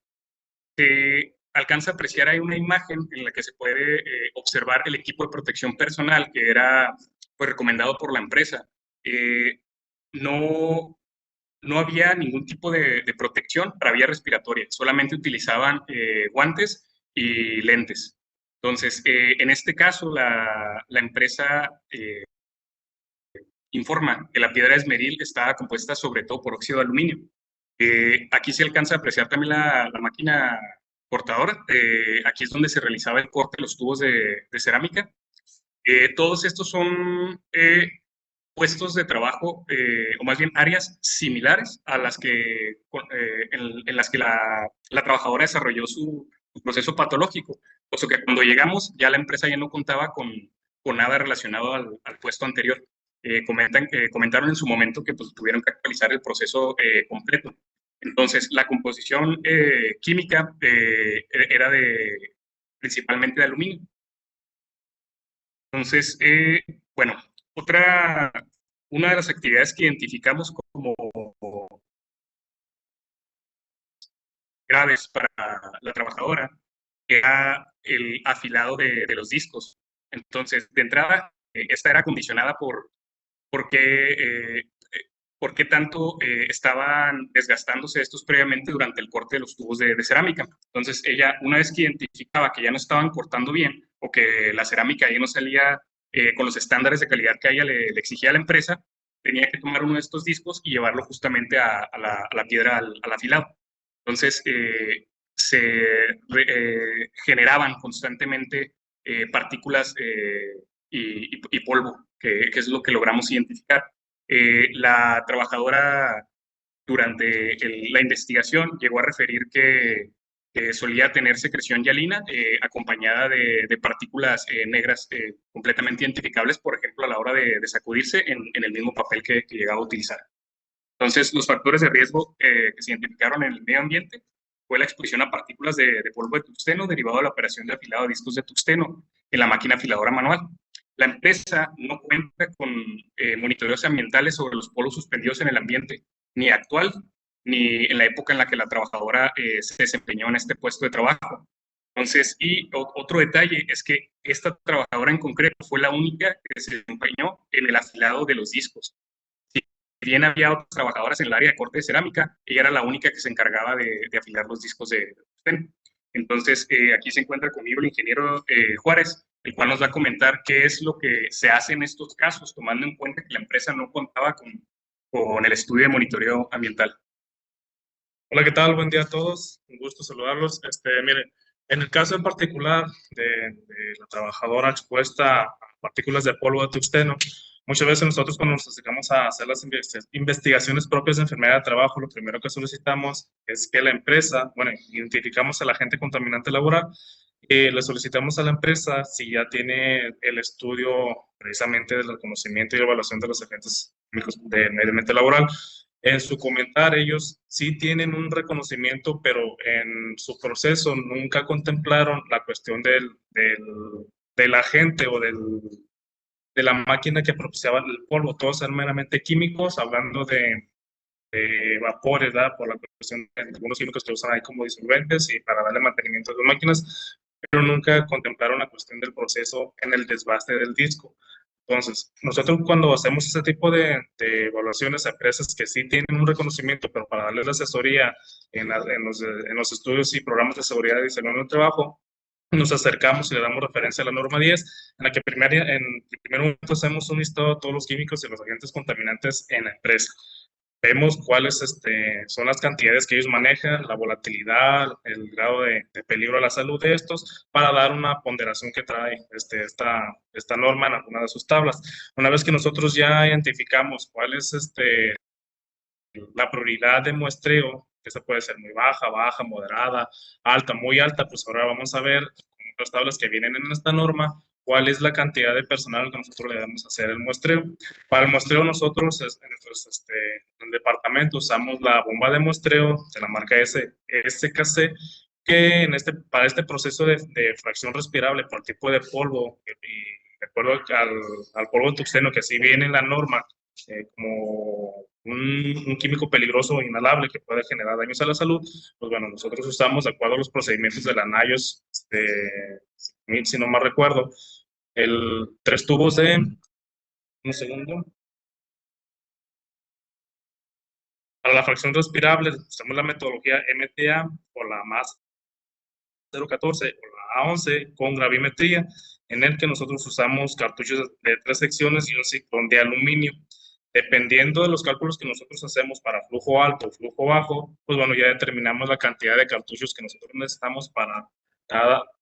Se alcanza a apreciar ahí una imagen en la que se puede observar el equipo de protección personal que era pues, recomendado por la empresa. No había ningún tipo de protección para vía respiratoria, solamente utilizaban guantes y lentes. Entonces, en este caso, la empresa informa que la piedra esmeril estaba compuesta sobre todo por óxido de aluminio. Aquí se alcanza a apreciar también la máquina cortadora. Aquí es donde se realizaba el corte de los tubos de cerámica. Todos estos son puestos de trabajo, o más bien áreas similares a las que, en las que la trabajadora desarrolló su proceso patológico. O sea que cuando llegamos ya la empresa ya no contaba con nada relacionado al puesto anterior. Comentaron en su momento que pues, tuvieron que actualizar el proceso completo. Entonces, la composición química era principalmente de aluminio. Entonces, bueno, una de las actividades que identificamos como graves para la trabajadora era el afilado de los discos. Entonces, de entrada, esta era condicionada por qué tanto estaban desgastándose estos previamente durante el corte de los tubos de cerámica. Entonces, ella, una vez que identificaba que ya no estaban cortando bien o que la cerámica ya no salía con los estándares de calidad que a ella le exigía a la empresa, tenía que tomar uno de estos discos y llevarlo justamente a la piedra, al afilado. Entonces, se generaban constantemente partículas y polvo, que es lo que logramos identificar. La trabajadora durante la investigación llegó a referir que solía tener secreción hialina acompañada de partículas negras completamente identificables, por ejemplo, a la hora de sacudirse en el mismo papel que llegaba a utilizar. Entonces, los factores de riesgo que se identificaron en el medio ambiente fue la exposición a partículas de polvo de tungsteno derivado de la operación de afilado de discos de tungsteno en la máquina afiladora manual. La empresa no cuenta con monitoreos ambientales sobre los polvos suspendidos en el ambiente, ni actual, ni en la época en la que la trabajadora se desempeñó en este puesto de trabajo. Entonces, y otro detalle es que esta trabajadora en concreto fue la única que se desempeñó en el afilado de los discos. Si bien había otras trabajadoras en el área de corte de cerámica, ella era la única que se encargaba de afilar los discos de tungsteno. Entonces, aquí se encuentra conmigo el ingeniero Juárez, el cual nos va a comentar qué es lo que se hace en estos casos, tomando en cuenta que la empresa no contaba con el estudio de monitoreo ambiental. Hola, ¿qué tal? Buen día a todos. Un gusto saludarlos. Miren, en el caso en particular de la trabajadora expuesta a partículas de polvo de tungsteno, muchas veces nosotros cuando nos acercamos a hacer las investigaciones propias de enfermedad de trabajo, lo primero que solicitamos es que la empresa, bueno, identificamos al agente contaminante laboral le solicitamos a la empresa si ya tiene el estudio precisamente del reconocimiento y evaluación de los agentes químicos del medio ambiente laboral. En su comentar, ellos sí tienen un reconocimiento, pero en su proceso nunca contemplaron la cuestión del agente o de la máquina que propiciaba el polvo. Todos eran meramente químicos, hablando de vapores, ¿verdad? Por la cuestión de algunos químicos que usan ahí como disolventes y para darle mantenimiento a las máquinas, pero nunca contemplaron la cuestión del proceso en el desbaste del disco. Entonces, nosotros cuando hacemos ese tipo de evaluaciones a empresas que sí tienen un reconocimiento, pero para darles la asesoría en los estudios y programas de seguridad y salud en el trabajo, nos acercamos y le damos referencia a la norma 10, en la que en primer momento hacemos un listado de todos los químicos y los agentes contaminantes en la empresa. Vemos cuáles son las cantidades que ellos manejan, la volatilidad, el grado de peligro a la salud de estos, para dar una ponderación que trae esta norma en alguna de sus tablas. Una vez que nosotros ya identificamos cuál es la prioridad de muestreo, que esa puede ser muy baja, baja, moderada, alta, muy alta, pues ahora vamos a ver con otras tablas que vienen en esta norma, cuál es la cantidad de personal que nosotros le damos a hacer el muestreo. Para el muestreo nosotros en nuestros departamento usamos la bomba de muestreo de la marca SKC, que para este proceso de fracción respirable por tipo de polvo y de acuerdo al polvo de tuxteno que así viene en la norma, como un químico peligroso o inhalable que puede generar daños a la salud, pues bueno, nosotros usamos, de acuerdo a los procedimientos de la NIOSH, si no mal recuerdo, 3 tubos de, un segundo, para la fracción respirable usamos la metodología MTA o la MAS 014 o la A11 con gravimetría, en el que nosotros usamos cartuchos de 3 secciones y un ciclón de aluminio. Dependiendo de los cálculos que nosotros hacemos para flujo alto o flujo bajo, pues bueno, ya determinamos la cantidad de cartuchos que nosotros necesitamos para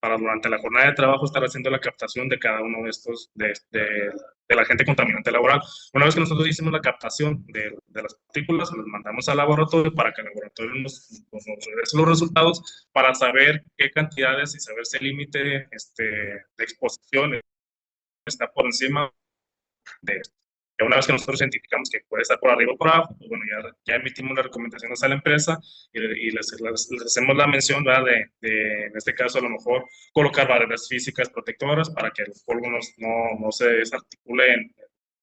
durante la jornada de trabajo estar haciendo la captación de cada uno de estos, del agente contaminante laboral. Una vez que nosotros hicimos la captación de las partículas, las mandamos al laboratorio para que el laboratorio nos regrese los resultados para saber qué cantidades y saber si el límite de exposición está por encima de esto. Ya una vez que nosotros identificamos que puede estar por arriba o por abajo, pues bueno, ya emitimos las recomendaciones a la empresa y les hacemos la mención, ¿verdad? En este caso, a lo mejor colocar barreras físicas protectoras para que el polvo no se desarticule en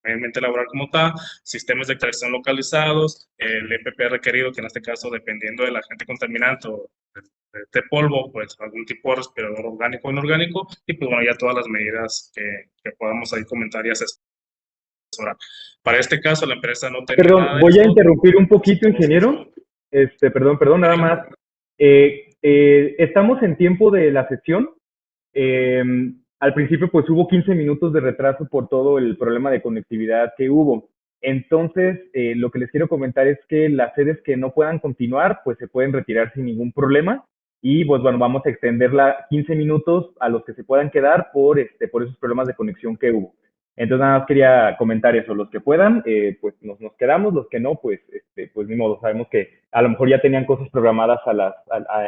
el ambiente laboral como tal, sistemas de extracción localizados, el EPP requerido, que en este caso, dependiendo del agente contaminante o de polvo, pues algún tipo de respirador orgánico o inorgánico, y pues bueno, ya todas las medidas que podamos ahí comentar y asesorar. Para este caso, la empresa no tenía Perdón, nada de voy a esto. interrumpir un poquito, ingeniero. Perdón, nada más. Estamos en tiempo de la sesión. Al principio, pues hubo 15 minutos de retraso por todo el problema de conectividad que hubo. Entonces, lo que les quiero comentar es que las sedes que no puedan continuar, pues se pueden retirar sin ningún problema. Y pues bueno, vamos a extenderla 15 minutos a los que se puedan quedar por esos problemas de conexión que hubo. Entonces nada más quería comentar eso, los que puedan, pues nos quedamos, los que no, pues ni modo, sabemos que a lo mejor ya tenían cosas programadas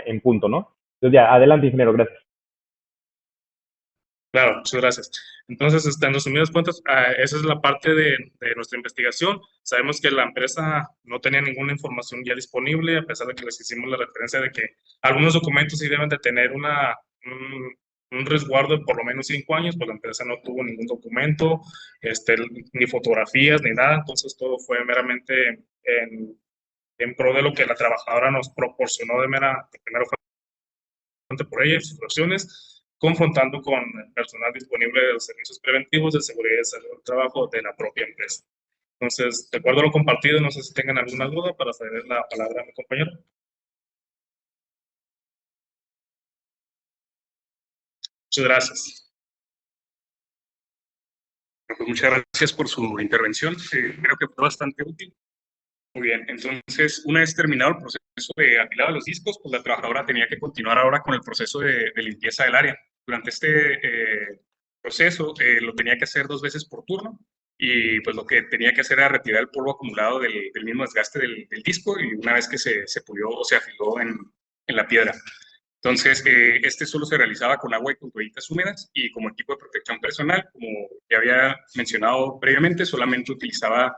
en punto, ¿no? Entonces ya, adelante, ingeniero, gracias. Claro, muchas gracias. Entonces, en resumidas cuentas, esa es la parte de nuestra investigación. Sabemos que la empresa no tenía ninguna información ya disponible, a pesar de que les hicimos la referencia de que algunos documentos sí deben de tener un resguardo de por lo menos 5 años, pues la empresa no tuvo ningún documento, ni fotografías, ni nada. Entonces, todo fue meramente en pro de lo que la trabajadora nos proporcionó primero fue por ella y sus versiones, confrontando con el personal disponible de los servicios preventivos de seguridad y salud del trabajo de la propia empresa. Entonces, de acuerdo a lo compartido, no sé si tengan alguna duda para ceder la palabra a mi compañero. Muchas gracias. Pues muchas gracias por su intervención. Creo que fue bastante útil. Muy bien, entonces, una vez terminado el proceso de apilado de los discos, pues la trabajadora tenía que continuar ahora con el proceso de limpieza del área. Durante este proceso lo tenía que hacer 2 veces por turno y pues lo que tenía que hacer era retirar el polvo acumulado del mismo desgaste del disco y una vez que se pulió o se afiló en la piedra. Entonces, este solo se realizaba con agua y con toallitas húmedas y como equipo de protección personal, como ya había mencionado previamente, solamente utilizaba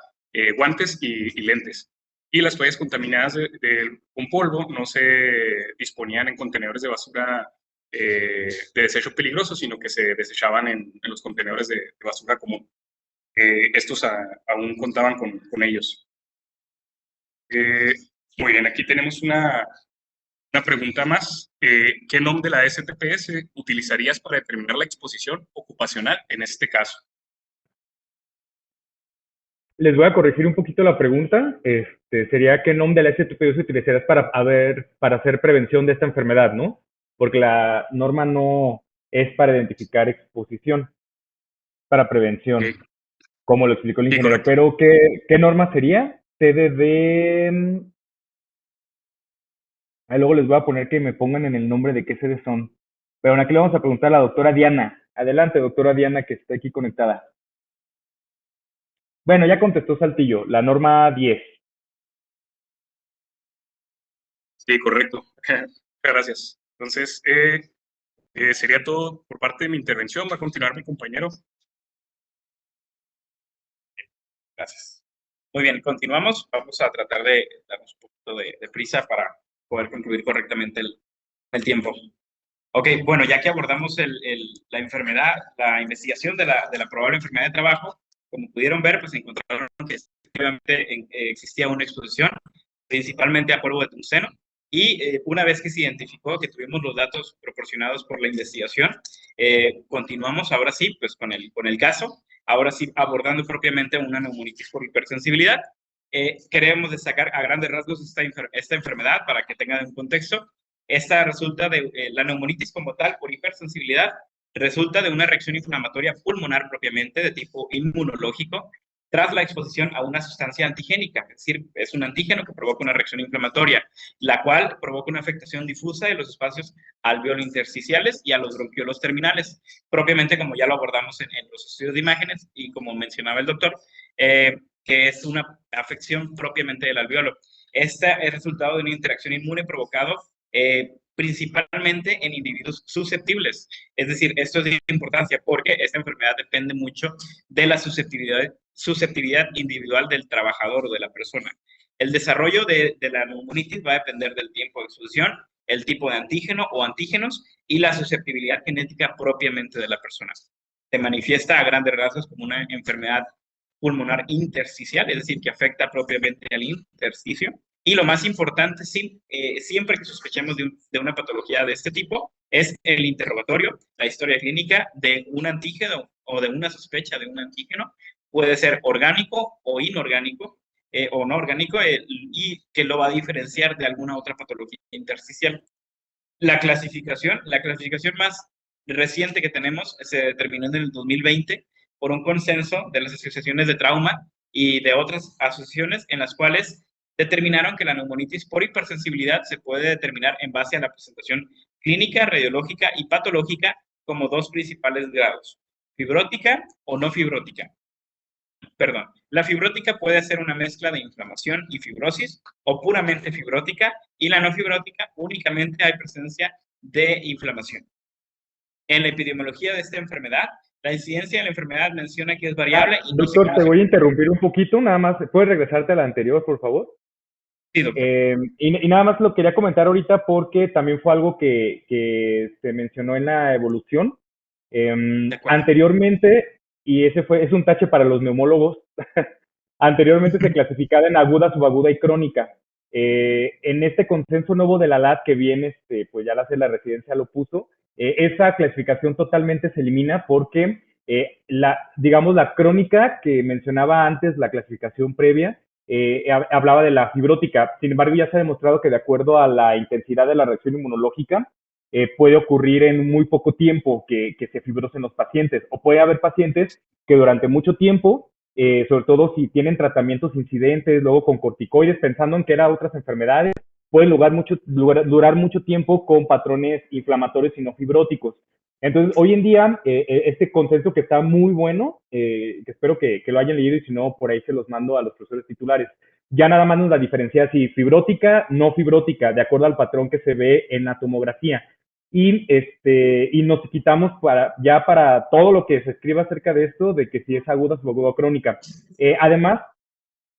guantes y lentes. Y las toallas contaminadas con polvo no se disponían en contenedores de basura de desecho peligroso, sino que se desechaban en los contenedores de basura común. Estos aún contaban con ellos. Muy bien, aquí tenemos una pregunta más. ¿Qué nombre de la STPS utilizarías para determinar la exposición ocupacional en este caso? Les voy a corregir un poquito la pregunta. Sería qué nombre de la STPS utilizarías para hacer prevención de esta enfermedad, ¿no? Porque la norma no es para identificar exposición, para prevención, como lo explicó el ingeniero. Pero ¿qué norma sería? CDD... Ahí luego les voy a poner que me pongan en el nombre de qué sedes son. Pero aquí le vamos a preguntar a la doctora Diana. Adelante, doctora Diana, que está aquí conectada. Bueno, ya contestó Saltillo, la norma 10. Sí, correcto. Gracias. Entonces, sería todo por parte de mi intervención. Va a continuar mi compañero. Gracias. Muy bien, continuamos. Vamos a tratar de darnos un poquito de prisa para poder concluir correctamente el tiempo. Ok, bueno, ya que abordamos la enfermedad, la investigación de la probable enfermedad de trabajo, como pudieron ver, pues encontraron que efectivamente existía una exposición, principalmente a polvo de tungsteno, y una vez que se identificó que tuvimos los datos proporcionados por la investigación, continuamos ahora sí, pues con el caso, ahora sí abordando propiamente una neumonitis por hipersensibilidad. Queremos destacar a grandes rasgos esta enfermedad para que tengan un contexto. Esta resulta de la neumonitis como tal por hipersensibilidad, resulta de una reacción inflamatoria pulmonar propiamente de tipo inmunológico tras la exposición a una sustancia antigénica, es decir, es un antígeno que provoca una reacción inflamatoria, la cual provoca una afectación difusa de los espacios alveolo-intersticiales y a los bronquiolos terminales, propiamente como ya lo abordamos en los estudios de imágenes y como mencionaba el doctor, que es una afección propiamente del alveolo. Esta es resultado de una interacción inmune provocado principalmente en individuos susceptibles. Es decir, esto es de importancia porque esta enfermedad depende mucho de la susceptibilidad individual del trabajador o de la persona. El desarrollo de la neumonitis va a depender del tiempo de exposición, el tipo de antígeno o antígenos y la susceptibilidad genética propiamente de la persona. Se manifiesta a grandes rasgos como una enfermedad pulmonar intersticial, es decir, que afecta propiamente al intersticio. Y lo más importante, siempre que sospechemos de una patología de este tipo, es el interrogatorio, la historia clínica de un antígeno o de una sospecha de un antígeno. Puede ser orgánico o inorgánico, o no orgánico, y que lo va a diferenciar de alguna otra patología intersticial. La clasificación más reciente que tenemos se determinó en el 2020 por un consenso de las asociaciones de trauma y de otras asociaciones en las cuales determinaron que la neumonitis por hipersensibilidad se puede determinar en base a la presentación clínica, radiológica y patológica como dos principales grados, fibrótica o no fibrótica. Perdón, la fibrótica puede ser una mezcla de inflamación y fibrosis o puramente fibrótica, y la no fibrótica únicamente hay presencia de inflamación. En la epidemiología de esta enfermedad, la incidencia de la enfermedad menciona que es variable. Y no doctor, te voy a interrumpir un poquito, nada más. ¿Puedes regresarte a la anterior, por favor? Sí, doctor. Y nada más lo quería comentar ahorita porque también fue algo que se mencionó en la evolución. Anteriormente, y es un tache para los neumólogos, anteriormente se clasificaba en aguda, subaguda y crónica. En este consenso nuevo de la LAD que viene, pues ya la residencia lo puso, esa clasificación totalmente se elimina porque digamos la crónica que mencionaba antes, la clasificación previa, hablaba de la fibrótica. Sin embargo, ya se ha demostrado que de acuerdo a la intensidad de la reacción inmunológica, puede ocurrir en muy poco tiempo que se fibrosen los pacientes, o puede haber pacientes que durante mucho tiempo, sobre todo si tienen tratamientos incidentes, luego con corticoides, pensando en que eran otras enfermedades, pueden durar mucho tiempo con patrones inflamatorios y no fibróticos. Entonces, hoy en día, este consenso que está muy bueno, que espero que lo hayan leído y si no, por ahí se los mando a los profesores titulares, ya nada más nos la diferencia si fibrótica, no fibrótica, de acuerdo al patrón que se ve en la tomografía. Y nos quitamos para todo lo que se escriba acerca de esto, de que si es aguda o crónica. Además,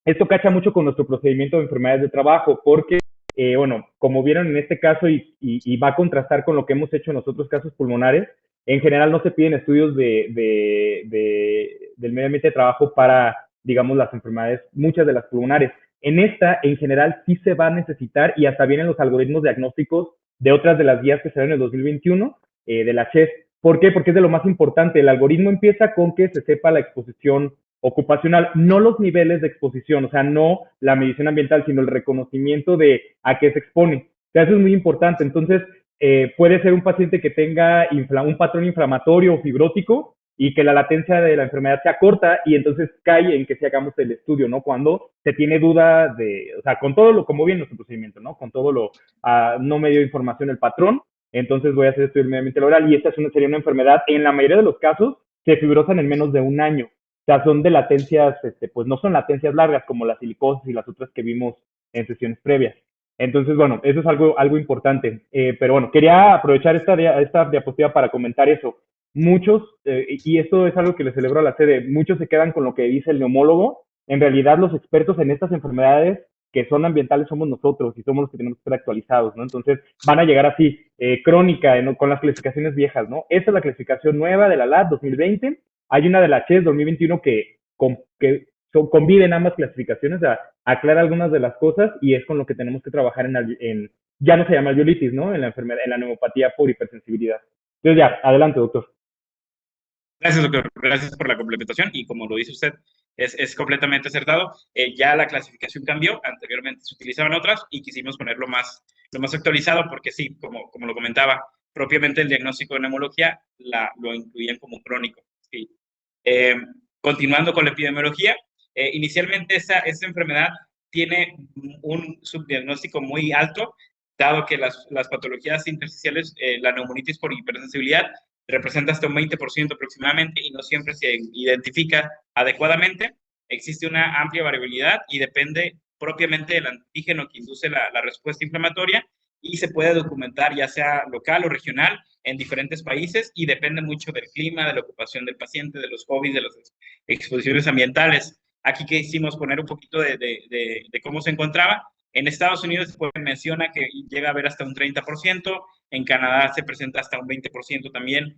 esto cacha mucho con nuestro procedimiento de enfermedades de trabajo, porque, bueno, como vieron en este caso y va a contrastar con lo que hemos hecho en los otros casos pulmonares, en general no se piden estudios del medio ambiente de trabajo para, digamos, las enfermedades, muchas de las pulmonares. En esta, en general, sí se va a necesitar, y hasta vienen los algoritmos diagnósticos de otras de las guías que se ven en el 2021, de la CHES. ¿Por qué? Porque es de lo más importante. El algoritmo empieza con que se sepa la exposición ocupacional, no los niveles de exposición, o sea, no la medición ambiental, sino el reconocimiento de a qué se expone. O sea, eso es muy importante. Entonces, puede ser un paciente que tenga un patrón inflamatorio o fibrótico y que la latencia de la enfermedad sea corta, y entonces cae en que si hagamos el estudio, ¿no? Cuando se tiene duda o sea, con todo lo, como viene nuestro procedimiento, ¿no? Con todo lo, no me dio información el patrón, entonces voy a hacer estudio inmediatamente laboral, y esta sería una enfermedad, en la mayoría de los casos, se fibrosan en menos de un año. O sea, son de latencias, pues no son latencias largas como la silicosis y las otras que vimos en sesiones previas. Entonces, bueno, eso es algo importante. Pero bueno, quería aprovechar esta diapositiva para comentar eso. Muchos, y esto es algo que le celebro a la sede, muchos se quedan con lo que dice el neumólogo. En realidad, los expertos en estas enfermedades que son ambientales somos nosotros, y somos los que tenemos que ser actualizados, ¿no? Entonces, van a llegar así, crónica, con las clasificaciones viejas, ¿no? Esta es la clasificación nueva de la LAD 2020. Hay una de la CHES 2021 que conviven ambas clasificaciones, aclara algunas de las cosas, y es con lo que tenemos que trabajar ya no se llama alveolitis, ¿no? En la neumopatía por hipersensibilidad. Entonces ya, adelante, doctor. Gracias, doctor. Gracias por la complementación, y como lo dice usted, es completamente acertado. Ya la clasificación cambió, anteriormente se utilizaban otras y quisimos ponerlo lo más actualizado, porque sí, como lo comentaba, propiamente el diagnóstico de neumología lo incluían como crónico. Sí. Continuando con la epidemiología, inicialmente esta enfermedad tiene un subdiagnóstico muy alto, dado que las patologías intersticiales, la neumonitis por hipersensibilidad, representa hasta un 20% aproximadamente, y no siempre se identifica adecuadamente. Existe una amplia variabilidad y depende propiamente del antígeno que induce la respuesta inflamatoria, y se puede documentar ya sea local o regional en diferentes países, y depende mucho del clima, de la ocupación del paciente, de los hobbies, de las exposiciones ambientales. Aquí quisimos poner un poquito de cómo se encontraba. En Estados Unidos se menciona que llega a haber hasta un 30%, en Canadá se presenta hasta un 20% también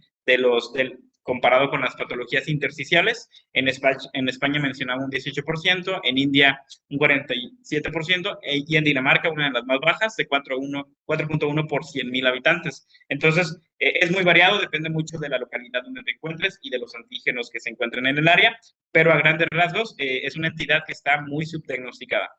comparado con las patologías intersticiales. En España mencionaba un 18%, en India un 47%, y en Dinamarca una de las más bajas, de 4.1 por 100.000 habitantes. Entonces, es muy variado, depende mucho de la localidad donde te encuentres y de los antígenos que se encuentren en el área, pero a grandes rasgos es una entidad que está muy subdiagnosticada.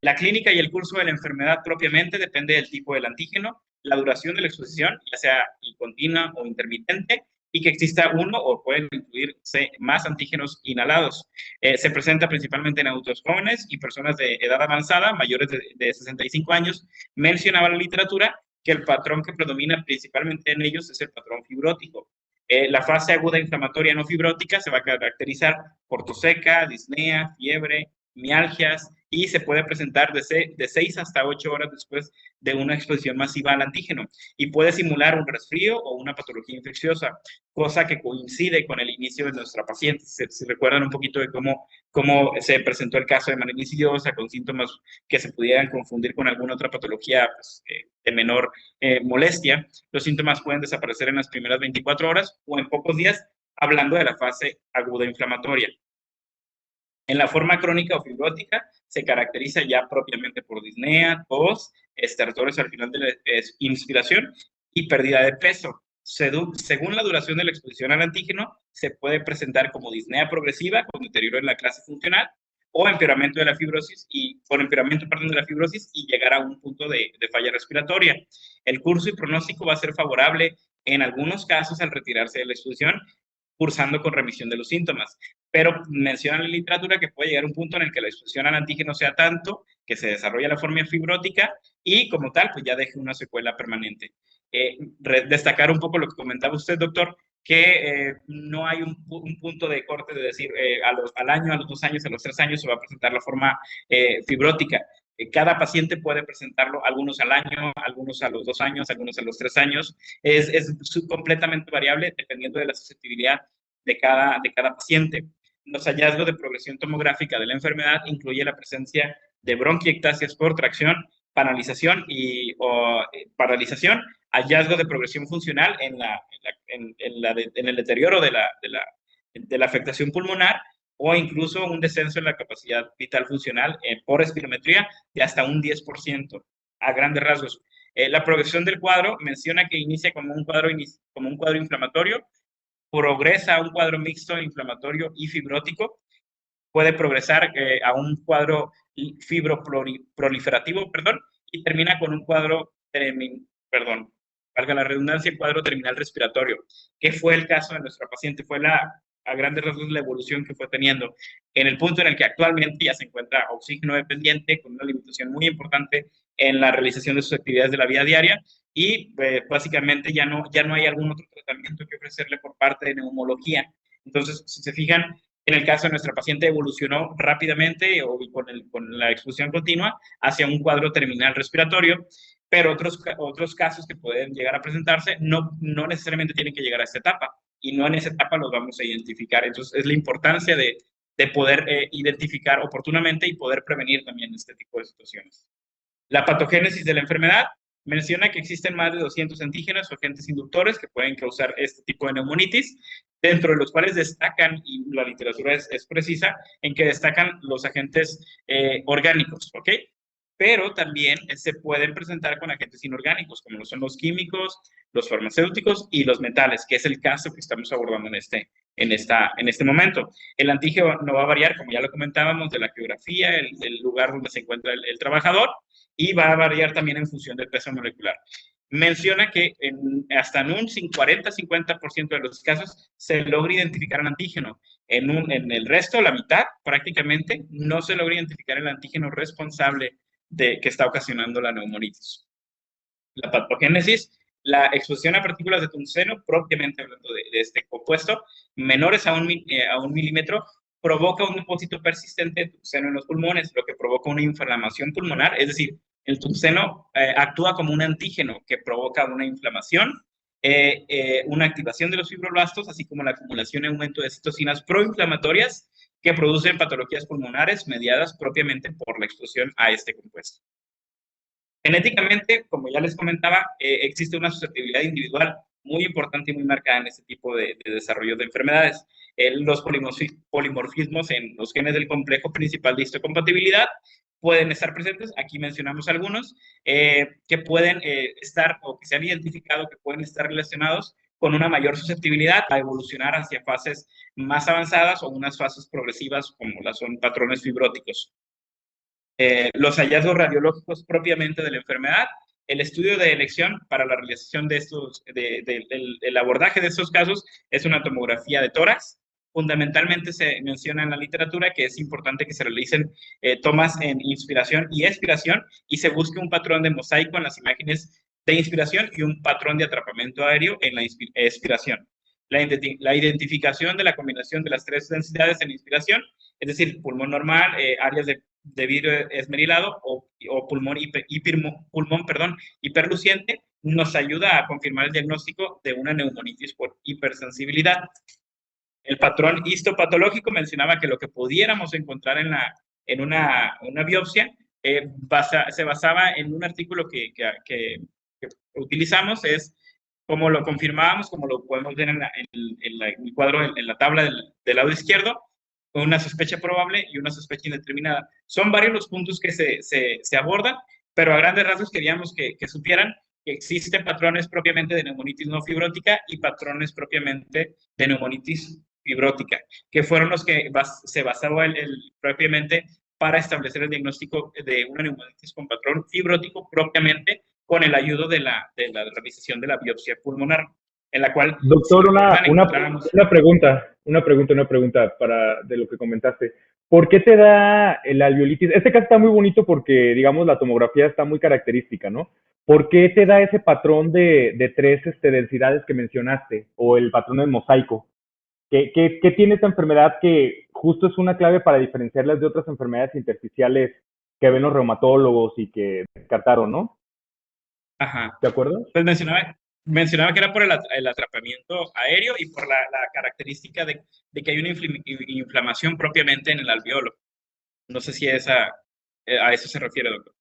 La clínica y el curso de la enfermedad propiamente depende del tipo del antígeno, la duración de la exposición, ya sea continua o intermitente, y que exista uno o pueden incluirse más antígenos inhalados. Se presenta principalmente en adultos jóvenes y personas de edad avanzada, mayores de 65 años. Mencionaba la literatura que el patrón que predomina principalmente en ellos es el patrón fibrótico. La fase aguda inflamatoria no fibrótica se va a caracterizar por tos seca, disnea, fiebre, mialgias, y se puede presentar de 6 hasta 8 horas después de una exposición masiva al antígeno, y puede simular un resfrío o una patología infecciosa, cosa que coincide con el inicio de nuestra paciente. Se recuerdan un poquito de cómo se presentó el caso de manera insidiosa, con síntomas que se pudieran confundir con alguna otra patología, pues, de menor molestia. Los síntomas pueden desaparecer en las primeras 24 horas o en pocos días, hablando de la fase aguda inflamatoria. En la forma crónica o fibrótica se caracteriza ya propiamente por disnea, tos, estertores al final de la inspiración y pérdida de peso. Según la duración de la exposición al antígeno, se puede presentar como disnea progresiva con deterioro en la clase funcional, o empeoramiento de la fibrosis y llegar a un punto de falla respiratoria. El curso y pronóstico va a ser favorable en algunos casos al retirarse de la exposición, cursando con remisión de los síntomas, pero menciona en la literatura que puede llegar a un punto en el que la exposición al antígeno sea tanto que se desarrolla la forma fibrótica y como tal pues ya deje una secuela permanente. Destacar un poco lo que comentaba usted, doctor, que no hay un punto de corte de decir al año, a los 2 años, a los 3 años se va a presentar la forma fibrótica. Cada paciente puede presentarlo, algunos al año, algunos a los 2 años, algunos a los 3 años. Es completamente variable dependiendo de la susceptibilidad de cada paciente. Los hallazgos de progresión tomográfica de la enfermedad incluye la presencia de bronquiectasias por tracción, paralización hallazgos de progresión funcional en el deterioro de la afectación pulmonar, o incluso un descenso en la capacidad vital funcional por espirometría de hasta un 10%, a grandes rasgos. La progresión del cuadro menciona que inicia como un cuadro inflamatorio, progresa a un cuadro mixto inflamatorio y fibrótico, puede progresar a un cuadro fibroproliferativo, y termina con un cuadro, valga la redundancia, cuadro terminal respiratorio, que fue el caso de nuestra paciente, fue a grandes rasgos la evolución que fue teniendo, en el punto en el que actualmente ya se encuentra oxígeno dependiente, con una limitación muy importante en la realización de sus actividades de la vida diaria, y básicamente ya no hay algún otro tratamiento que ofrecerle por parte de neumología. Entonces, si se fijan, en el caso de nuestra paciente evolucionó rápidamente con la exposición continua hacia un cuadro terminal respiratorio, pero otros casos que pueden llegar a presentarse no necesariamente tienen que llegar a esta etapa, y no en esa etapa los vamos a identificar. Entonces, es la importancia de poder identificar oportunamente y poder prevenir también este tipo de situaciones. La patogénesis de la enfermedad menciona que existen más de 200 antígenos o agentes inductores que pueden causar este tipo de neumonitis, dentro de los cuales destacan, y la literatura es precisa, en que destacan los agentes orgánicos, ¿ok? Pero también se pueden presentar con agentes inorgánicos, como lo son los químicos, los farmacéuticos y los metales, que es el caso que estamos abordando en este momento. El antígeno no va a variar, como ya lo comentábamos, de la geografía, el lugar donde se encuentra el trabajador, y va a variar también en función del peso molecular. Menciona que hasta en un 40-50% de los casos se logra identificar el antígeno. En el resto, la mitad prácticamente, no se logra identificar el antígeno responsable que está ocasionando la neumonitis. La patogénesis, la exposición a partículas de tungsteno, propiamente hablando de este compuesto, menores a un milímetro, provoca un depósito persistente de tungsteno en los pulmones, lo que provoca una inflamación pulmonar. Es decir, el tungsteno actúa como un antígeno que provoca una inflamación, una activación de los fibroblastos, así como la acumulación y aumento de citocinas proinflamatorias que producen patologías pulmonares mediadas propiamente por la exposición a este compuesto. Genéticamente, como ya les comentaba, existe una susceptibilidad individual muy importante y muy marcada en este tipo de desarrollo de enfermedades. Los polimorfismos en los genes del complejo principal de histocompatibilidad pueden estar presentes. Aquí mencionamos algunos que pueden estar, o que se han identificado que pueden estar relacionados con una mayor susceptibilidad a evolucionar hacia fases más avanzadas o unas fases progresivas como las son patrones fibróticos. Los hallazgos radiológicos propiamente de la enfermedad, el estudio de elección para la realización de el abordaje de estos casos es una tomografía de tórax. Fundamentalmente se menciona en la literatura que es importante que se realicen tomas en inspiración y expiración y se busque un patrón de mosaico en las imágenes de inspiración y un patrón de atrapamiento aéreo en la expiración. La identificación de la combinación de las tres densidades en inspiración, es decir, pulmón normal, áreas de vidrio esmerilado o pulmón hiperluciente, nos ayuda a confirmar el diagnóstico de una neumonitis por hipersensibilidad. El patrón histopatológico mencionaba que lo que pudiéramos encontrar en una biopsia se basaba en un artículo que utilizamos, es como lo confirmábamos, como lo podemos ver en el cuadro, en la tabla del lado izquierdo, con una sospecha probable y una sospecha indeterminada. Son varios los puntos que se abordan, pero a grandes rasgos queríamos que supieran que existen patrones propiamente de neumonitis no fibrótica y patrones propiamente de neumonitis fibrótica, que fueron los que se basaba propiamente para establecer el diagnóstico de una neumonitis con patrón fibrótico propiamente con el ayudo de la realización de la biopsia pulmonar. en la cual, Doctor, encontrábamos... una pregunta de lo que comentaste. ¿Por qué te da la alveolitis? Este caso está muy bonito porque, digamos, la tomografía está muy característica, ¿no? ¿Por qué te da ese patrón de tres densidades que mencionaste? O el patrón del mosaico. ¿Qué tiene esta enfermedad que justo es una clave para diferenciarlas de otras enfermedades intersticiales que ven los reumatólogos y que descartaron, ¿no? Ajá. ¿De acuerdo? Pues mencionaba que era por el atrapamiento aéreo y por la característica de que hay una inflamación propiamente en el alveolo. No sé si a eso se refiere, doctor.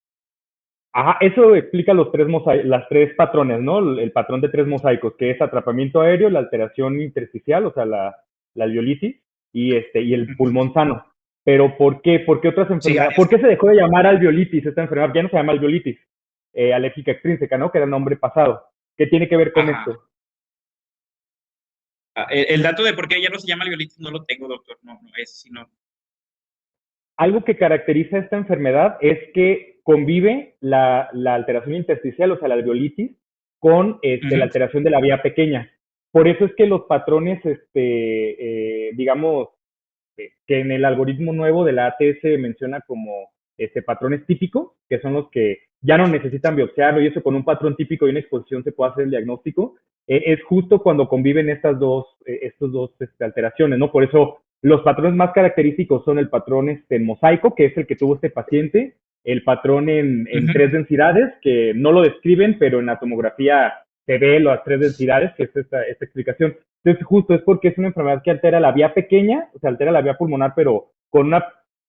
Ajá, eso explica las tres patrones, ¿no? El patrón de tres mosaicos, que es atrapamiento aéreo, la alteración intersticial, o sea, la alveolitis, y el pulmón sano. Pero ¿por qué? ¿Por qué otras enfermedades? ¿Por qué se dejó de llamar alveolitis esta enfermedad? Ya no se llama alveolitis, alérgica extrínseca, ¿no? Que era el nombre pasado. ¿Qué tiene que ver con esto? El dato de por qué ya no se llama alveolitis no lo tengo, doctor. No, eso sí no. Algo que caracteriza esta enfermedad es que convive la alteración intersticial, o sea, la alveolitis, con la alteración de la vía pequeña. Por eso es que los patrones, digamos, que en el algoritmo nuevo de la ATS menciona como patrones típicos, que son los que ya no necesitan biopsiarlo, y eso con un patrón típico y una exposición se puede hacer el diagnóstico, es justo cuando conviven estas dos alteraciones, ¿no? Por eso los patrones más característicos son el patrón mosaico, que es el que tuvo este paciente, el patrón en tres densidades, que no lo describen, pero en la tomografía se ve las tres densidades, que es esta explicación. Entonces, justo es porque es una enfermedad que altera la vía pequeña, o sea, altera la vía pulmonar, pero con una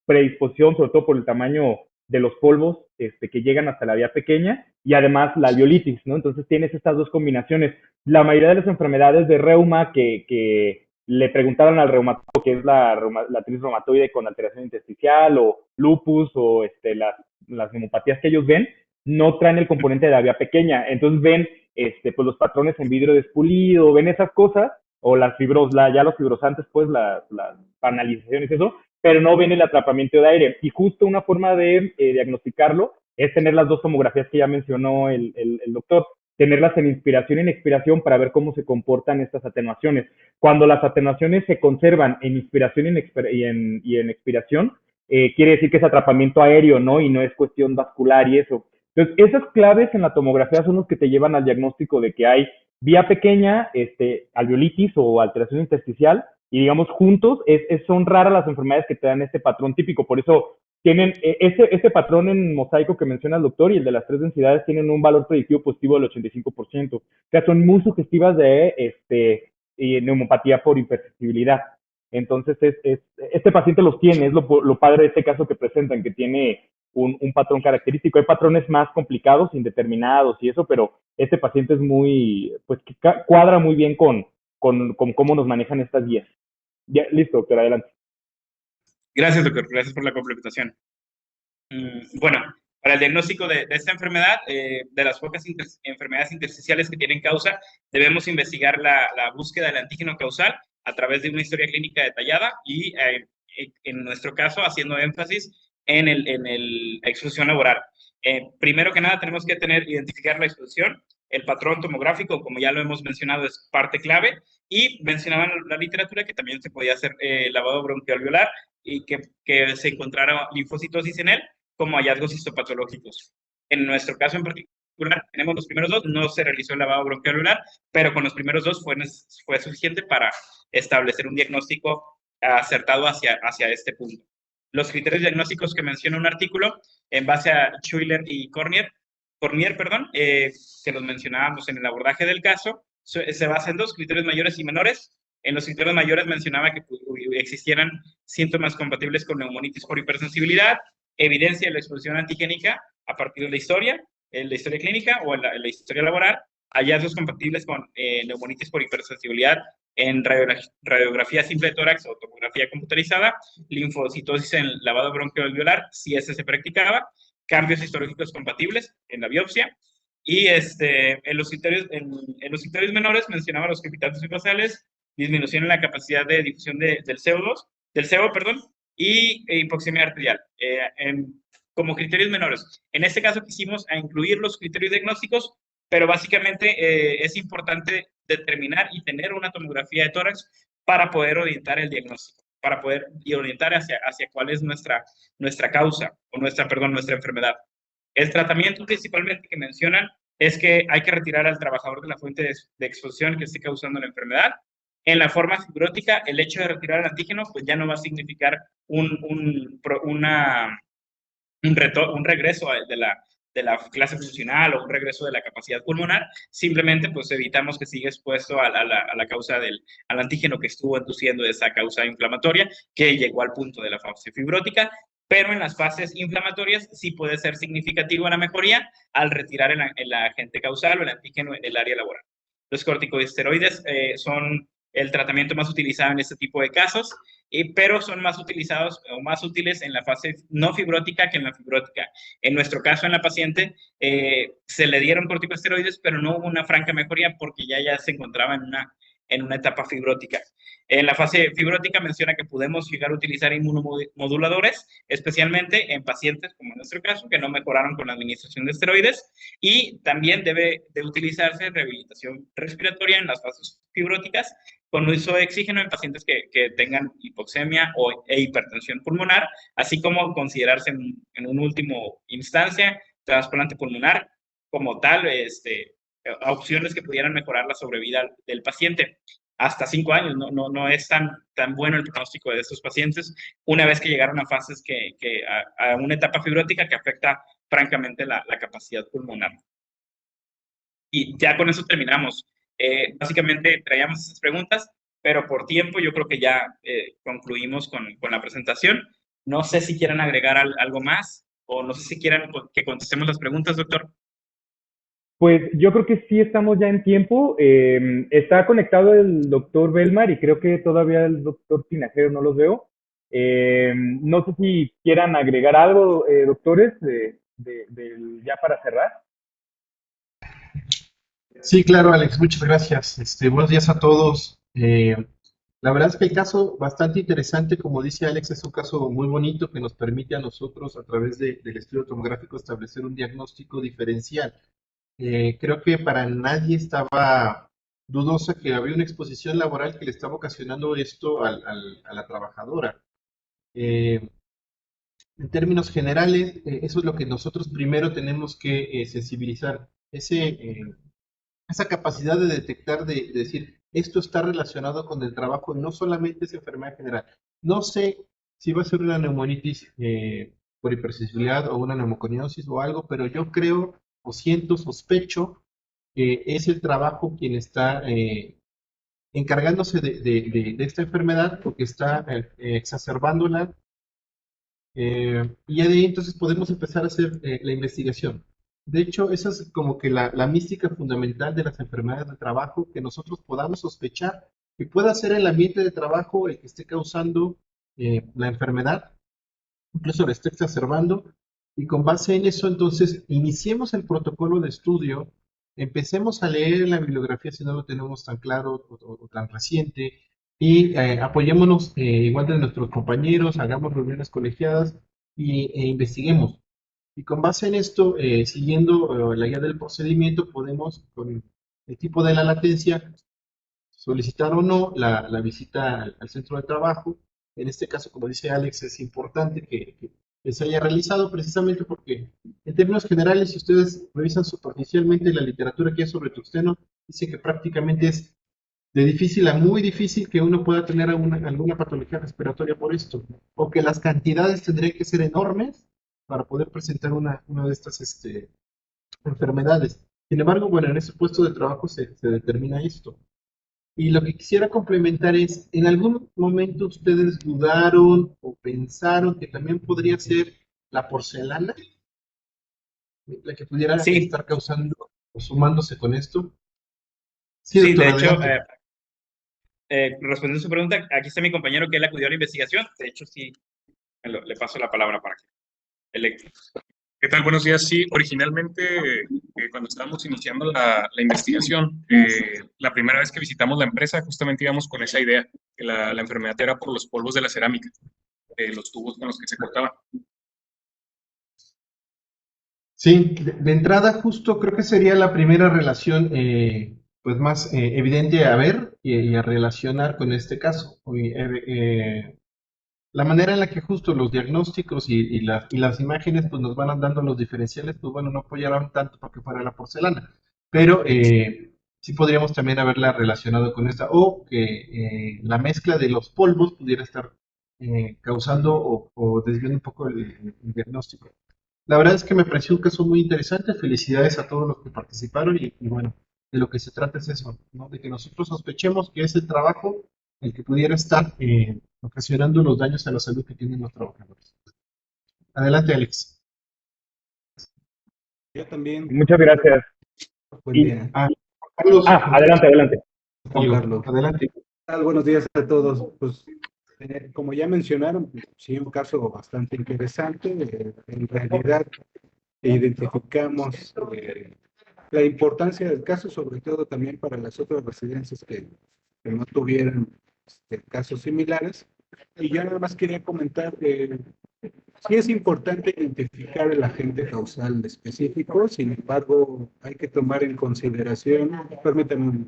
predisposición, sobre todo por el tamaño de los polvos que llegan hasta la vía pequeña, y además la alveolitis, ¿no? Entonces tienes estas dos combinaciones. La mayoría de las enfermedades de reuma que le preguntaron al reumatólogo, que es la artritis reumatoide con alteración intersticial, o lupus, o las neumopatías que ellos ven, no traen el componente de la vía pequeña. Entonces ven pues los patrones en vidrio despulido, ven esas cosas, o las ya los fibrosantes, pues las canalizaciones, eso, pero no ven el atrapamiento de aire. Y justo una forma de diagnosticarlo es tener las dos tomografías que ya mencionó el doctor, tenerlas en inspiración y en expiración para ver cómo se comportan estas atenuaciones. Cuando las atenuaciones se conservan en inspiración y en expiración, quiere decir que es atrapamiento aéreo, ¿no? Y no es cuestión vascular y eso. Entonces, esas claves en la tomografía son los que te llevan al diagnóstico de que hay vía pequeña, alveolitis o alteración intersticial, y digamos juntos son raras las enfermedades que te dan este patrón típico. Por eso tienen este patrón en mosaico que menciona el doctor y el de las tres densidades tienen un valor predictivo positivo del 85%. O sea, son muy sugestivas de neumopatía por hipersensibilidad. Entonces, este paciente los tiene, es lo padre de este caso que presentan, que tiene un patrón característico. Hay patrones más complicados, indeterminados y eso, pero este paciente es pues cuadra muy bien con cómo nos manejan estas guías. Ya, listo, doctor, adelante. Gracias, doctor. Gracias por la complementación. Bueno, para el diagnóstico de esta enfermedad, de las pocas enfermedades intersticiales que tienen causa, debemos investigar la búsqueda del antígeno causal a través de una historia clínica detallada y, en nuestro caso, haciendo énfasis en la exposición laboral. Primero que nada, tenemos que identificar la exposición. El patrón tomográfico, como ya lo hemos mencionado, es parte clave. Y mencionaban la literatura que también se podía hacer lavado bronquialveolar y que se encontrara linfocitosis en él como hallazgos histopatológicos. En nuestro caso en particular, tenemos los primeros dos, no se realizó el lavado bronquialveolar, pero con los primeros dos fue suficiente para establecer un diagnóstico acertado hacia este punto. Los criterios diagnósticos que menciona un artículo, en base a Schuiler y Cormier, que los mencionábamos en el abordaje del caso, se basa en dos criterios mayores y menores. En los criterios mayores mencionaba que existieran síntomas compatibles con neumonitis por hipersensibilidad, evidencia de la exposición antigénica a partir de la historia clínica o la historia laboral, hallazgos compatibles con neumonitis por hipersensibilidad en radiografía simple de tórax o tomografía computarizada, linfocitosis en lavado bronquialveolar, si ese se practicaba, cambios histológicos compatibles en la biopsia, y en los criterios menores mencionaba los crepitantes basales, disminución en la capacidad de difusión del sebo, y hipoxemia arterial, como criterios menores. En este caso quisimos incluir los criterios diagnósticos, pero básicamente es importante determinar y tener una tomografía de tórax para poder orientar el diagnóstico, para poder orientar hacia cuál es nuestra causa, o nuestra enfermedad. El tratamiento principalmente que mencionan es que hay que retirar al trabajador de la fuente de exposición que esté causando la enfermedad. En la forma fibrótica, el hecho de retirar el antígeno pues ya no va a significar un regreso de la clase funcional o un regreso de la capacidad pulmonar. Simplemente pues evitamos que siga expuesto a la causa al antígeno que estuvo induciendo esa causa inflamatoria que llegó al punto de la fase fibrótica. Pero en las fases inflamatorias sí puede ser significativa la mejoría al retirar el agente causal o el antígeno en el área laboral. Los corticosteroides son el tratamiento más utilizado en este tipo de casos, pero son más utilizados o más útiles en la fase no fibrótica que en la fibrótica. En nuestro caso, en la paciente, se le dieron corticosteroides, pero no hubo una franca mejoría porque ya se encontraba en una etapa fibrótica. En la fase fibrótica menciona que podemos llegar a utilizar inmunomoduladores, especialmente en pacientes, como en nuestro caso, que no mejoraron con la administración de esteroides, y también debe de utilizarse rehabilitación respiratoria en las fases fibróticas, con uso de oxígeno en pacientes que tengan hipoxemia e hipertensión pulmonar, así como considerarse en una última instancia trasplante pulmonar como tal, opciones que pudieran mejorar la sobrevida del paciente. Hasta 5 años, no es tan bueno el pronóstico de estos pacientes una vez que llegaron a fases a una etapa fibrótica que afecta francamente la capacidad pulmonar. Y ya con eso terminamos. Básicamente traíamos esas preguntas, pero por tiempo yo creo que ya concluimos con la presentación. No sé si quieran agregar algo más o no sé si quieran que contestemos las preguntas, doctor. Pues yo creo que sí estamos ya en tiempo. Está conectado el doctor Belmar y creo que todavía el doctor Tinajero no los veo. No sé si quieran agregar algo, doctores, ya para cerrar. Sí, claro, Alex, muchas gracias. Buenos días a todos. La verdad es que el caso bastante interesante, como dice Alex, es un caso muy bonito que nos permite a nosotros, a través del estudio tomográfico, establecer un diagnóstico diferencial. Creo que para nadie estaba dudosa que había una exposición laboral que le estaba ocasionando esto a la trabajadora. En términos generales, eso es lo que nosotros primero tenemos que sensibilizar. Esa capacidad de detectar, de decir, esto está relacionado con el trabajo, no solamente es enfermedad general. No sé si va a ser una neumonitis por hipersensibilidad o una neumoconiosis o algo, pero yo creo o sospecho que es el trabajo quien está encargándose de esta enfermedad porque está exacerbándola. Y ya de ahí entonces podemos empezar a hacer la investigación. De hecho, esa es como que la mística fundamental de las enfermedades de trabajo, que nosotros podamos sospechar que pueda ser el ambiente de trabajo el que esté causando la enfermedad, incluso la esté exacerbando, y con base en eso entonces iniciemos el protocolo de estudio, empecemos a leer la bibliografía si no lo tenemos tan claro o tan reciente, y apoyémonos igual de nuestros compañeros, hagamos reuniones colegiadas e investiguemos. Y con base en esto, siguiendo la guía del procedimiento, podemos, con el tipo de la latencia, solicitar o no la visita al centro de trabajo. En este caso, como dice Alex, es importante que se haya realizado precisamente porque, en términos generales, si ustedes revisan superficialmente la literatura que hay sobre tuxteno, dice que prácticamente es de difícil a muy difícil que uno pueda tener alguna patología respiratoria por esto, o que las cantidades tendrían que ser enormes para poder presentar una de estas enfermedades. Sin embargo, bueno, en ese puesto de trabajo se determina esto. Y lo que quisiera complementar es, ¿en algún momento ustedes dudaron o pensaron que también podría ser la porcelana la que pudiera estar causando o sumándose con esto? Sí, de hecho, respondiendo a su pregunta, aquí está mi compañero que él acudió a la investigación. De hecho, sí, le paso la palabra para que ¿Qué tal? Buenos días. Sí, originalmente, cuando estábamos iniciando la investigación, la primera vez que visitamos la empresa, justamente íbamos con esa idea, que la enfermedad era por los polvos de la cerámica, los tubos con los que se cortaban. Sí, de entrada justo creo que sería la primera relación pues más evidente a ver y a relacionar con este caso. La manera en la que justo los diagnósticos y las imágenes pues nos van dando los diferenciales, pues bueno, no apoyaron tanto porque fuera la porcelana, pero sí podríamos también haberla relacionado con esta, o que la mezcla de los polvos pudiera estar causando o desviando un poco el diagnóstico. La verdad es que me pareció un caso muy interesante. Felicidades a todos los que participaron y bueno, de lo que se trata es eso, ¿no? De que nosotros sospechemos que es el trabajo el que pudiera estar ocasionando los daños a la salud que tienen los trabajadores. Adelante, Alex. Yo también. Muchas gracias. Buen Y- día. Carlos. adelante. Juan Carlos. Adelante. ¿Qué tal? Buenos días a todos. Pues, como ya mencionaron, sí, un caso bastante interesante. En realidad, identificamos la importancia del caso, sobre todo también para las otras residencias que no tuvieran casos similares. Y yo nada más quería comentar que sí es importante identificar el agente causal específico, sin embargo, hay que tomar en consideración, permítanme.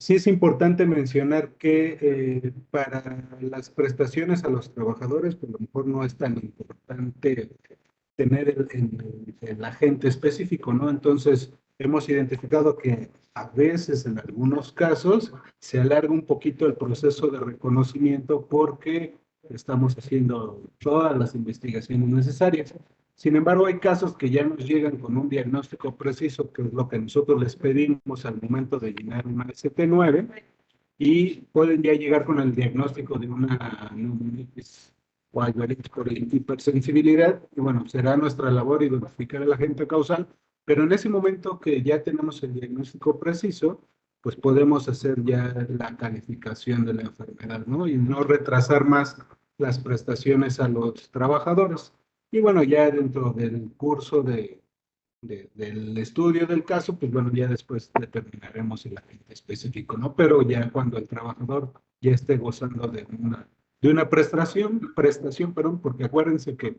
Sí es importante mencionar que para las prestaciones a los trabajadores, pues a lo mejor no es tan importante tener el agente específico, ¿no? Entonces, hemos identificado que a veces, en algunos casos, se alarga un poquito el proceso de reconocimiento porque estamos haciendo todas las investigaciones necesarias. Sin embargo, hay casos que ya nos llegan con un diagnóstico preciso, que es lo que nosotros les pedimos al momento de llenar una ST9, y pueden ya llegar con el diagnóstico de una neumonitis o por hipersensibilidad, y bueno, será nuestra labor identificar el agente causal, pero en ese momento que ya tenemos el diagnóstico preciso, pues podemos hacer ya la calificación de la enfermedad, ¿no? Y no retrasar más las prestaciones a los trabajadores. Y bueno, ya dentro del curso del estudio del caso, pues bueno, ya después determinaremos el agente específico, ¿no? Pero ya cuando el trabajador ya esté gozando de una prestación, perdón, porque acuérdense que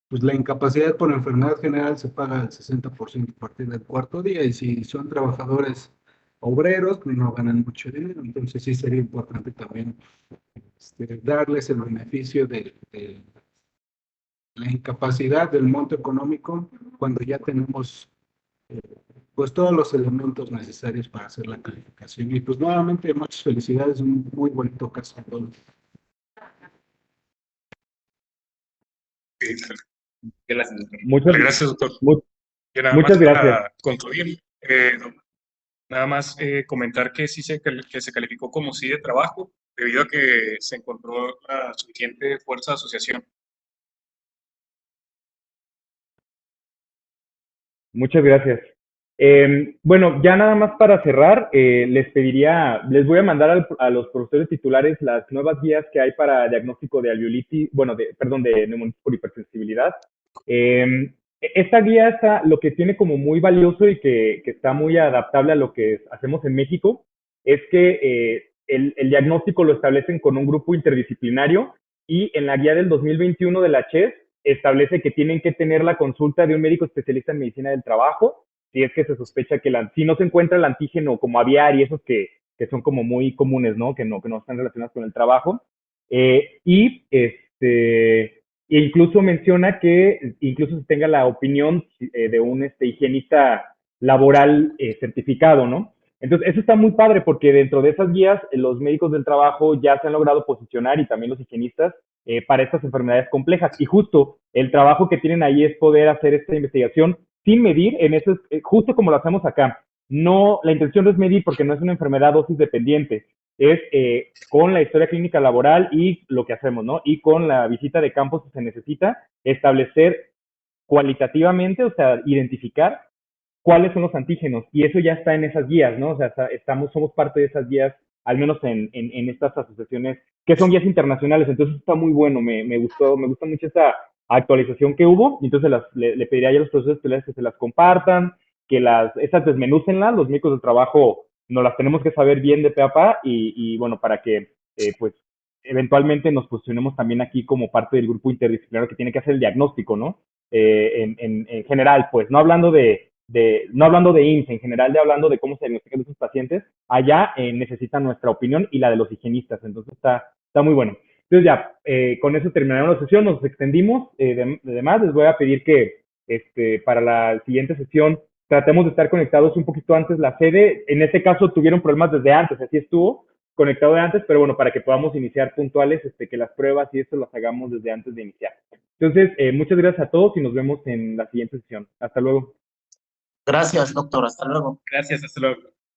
pues la incapacidad por enfermedad general se paga el 60% a partir del cuarto día, y si son trabajadores obreros, pues no ganan mucho dinero, entonces sí sería importante también darles el beneficio de la incapacidad del monto económico cuando ya tenemos pues todos los elementos necesarios para hacer la calificación. Y pues nuevamente muchas felicidades, un muy bonito caso a todos. Gracias, doctor. Gracias, doctor. Y nada muchas más gracias. para concluir, nada más comentar que sí que se calificó como sí de trabajo debido a que se encontró la suficiente fuerza de asociación. Muchas gracias. Bueno, ya nada más para cerrar, les voy a mandar a los profesores titulares las nuevas guías que hay para diagnóstico de alveolitis, de neumonitis por hipersensibilidad. Esta guía lo que tiene como muy valioso y que está muy adaptable a lo que hacemos en México es que el diagnóstico lo establecen con un grupo interdisciplinario, y en la guía del 2021 de la CHES establece que tienen que tener la consulta de un médico especialista en medicina del trabajo si es que se sospecha que si no se encuentra el antígeno como aviar y esos que son como muy comunes, ¿no? Que no están relacionados con el trabajo. Incluso menciona que incluso se tenga la opinión de un higienista laboral certificado, ¿no? Entonces, eso está muy padre porque dentro de esas guías, los médicos del trabajo ya se han logrado posicionar, y también los higienistas, para estas enfermedades complejas. Y justo el trabajo que tienen ahí es poder hacer esta investigación sin medir, justo como lo hacemos acá. No, la intención no es medir porque no es una enfermedad dosis dependiente, es con la historia clínica laboral y lo que hacemos, ¿no? Y con la visita de campo, si se necesita, establecer cualitativamente, o sea, identificar cuáles son los antígenos, y eso ya está en esas guías, ¿no? O sea, somos parte de esas guías, al menos en estas asociaciones, que son guías internacionales. Entonces está muy bueno, me gusta mucho esa actualización que hubo, y entonces le pediría a los profesores que se las compartan, que esas desmenúcenlas, los médicos del trabajo nos las tenemos que saber bien de pe a pa, y bueno, para que pues eventualmente nos posicionemos también aquí como parte del grupo interdisciplinario que tiene que hacer el diagnóstico, ¿no? en general, pues, no hablando no hablando de IMSS, en general hablando de cómo se diagnostican esos pacientes, allá necesitan nuestra opinión y la de los higienistas, entonces está muy bueno. Entonces ya, con eso terminamos la sesión, nos extendimos, además les voy a pedir que para la siguiente sesión tratemos de estar conectados un poquito antes. La sede, en este caso tuvieron problemas desde antes, así estuvo conectado de antes, pero bueno, para que podamos iniciar puntuales, que las pruebas y esto las hagamos desde antes de iniciar. Entonces, muchas gracias a todos y nos vemos en la siguiente sesión. Hasta luego. Gracias, doctor. Hasta luego. Gracias, hasta luego.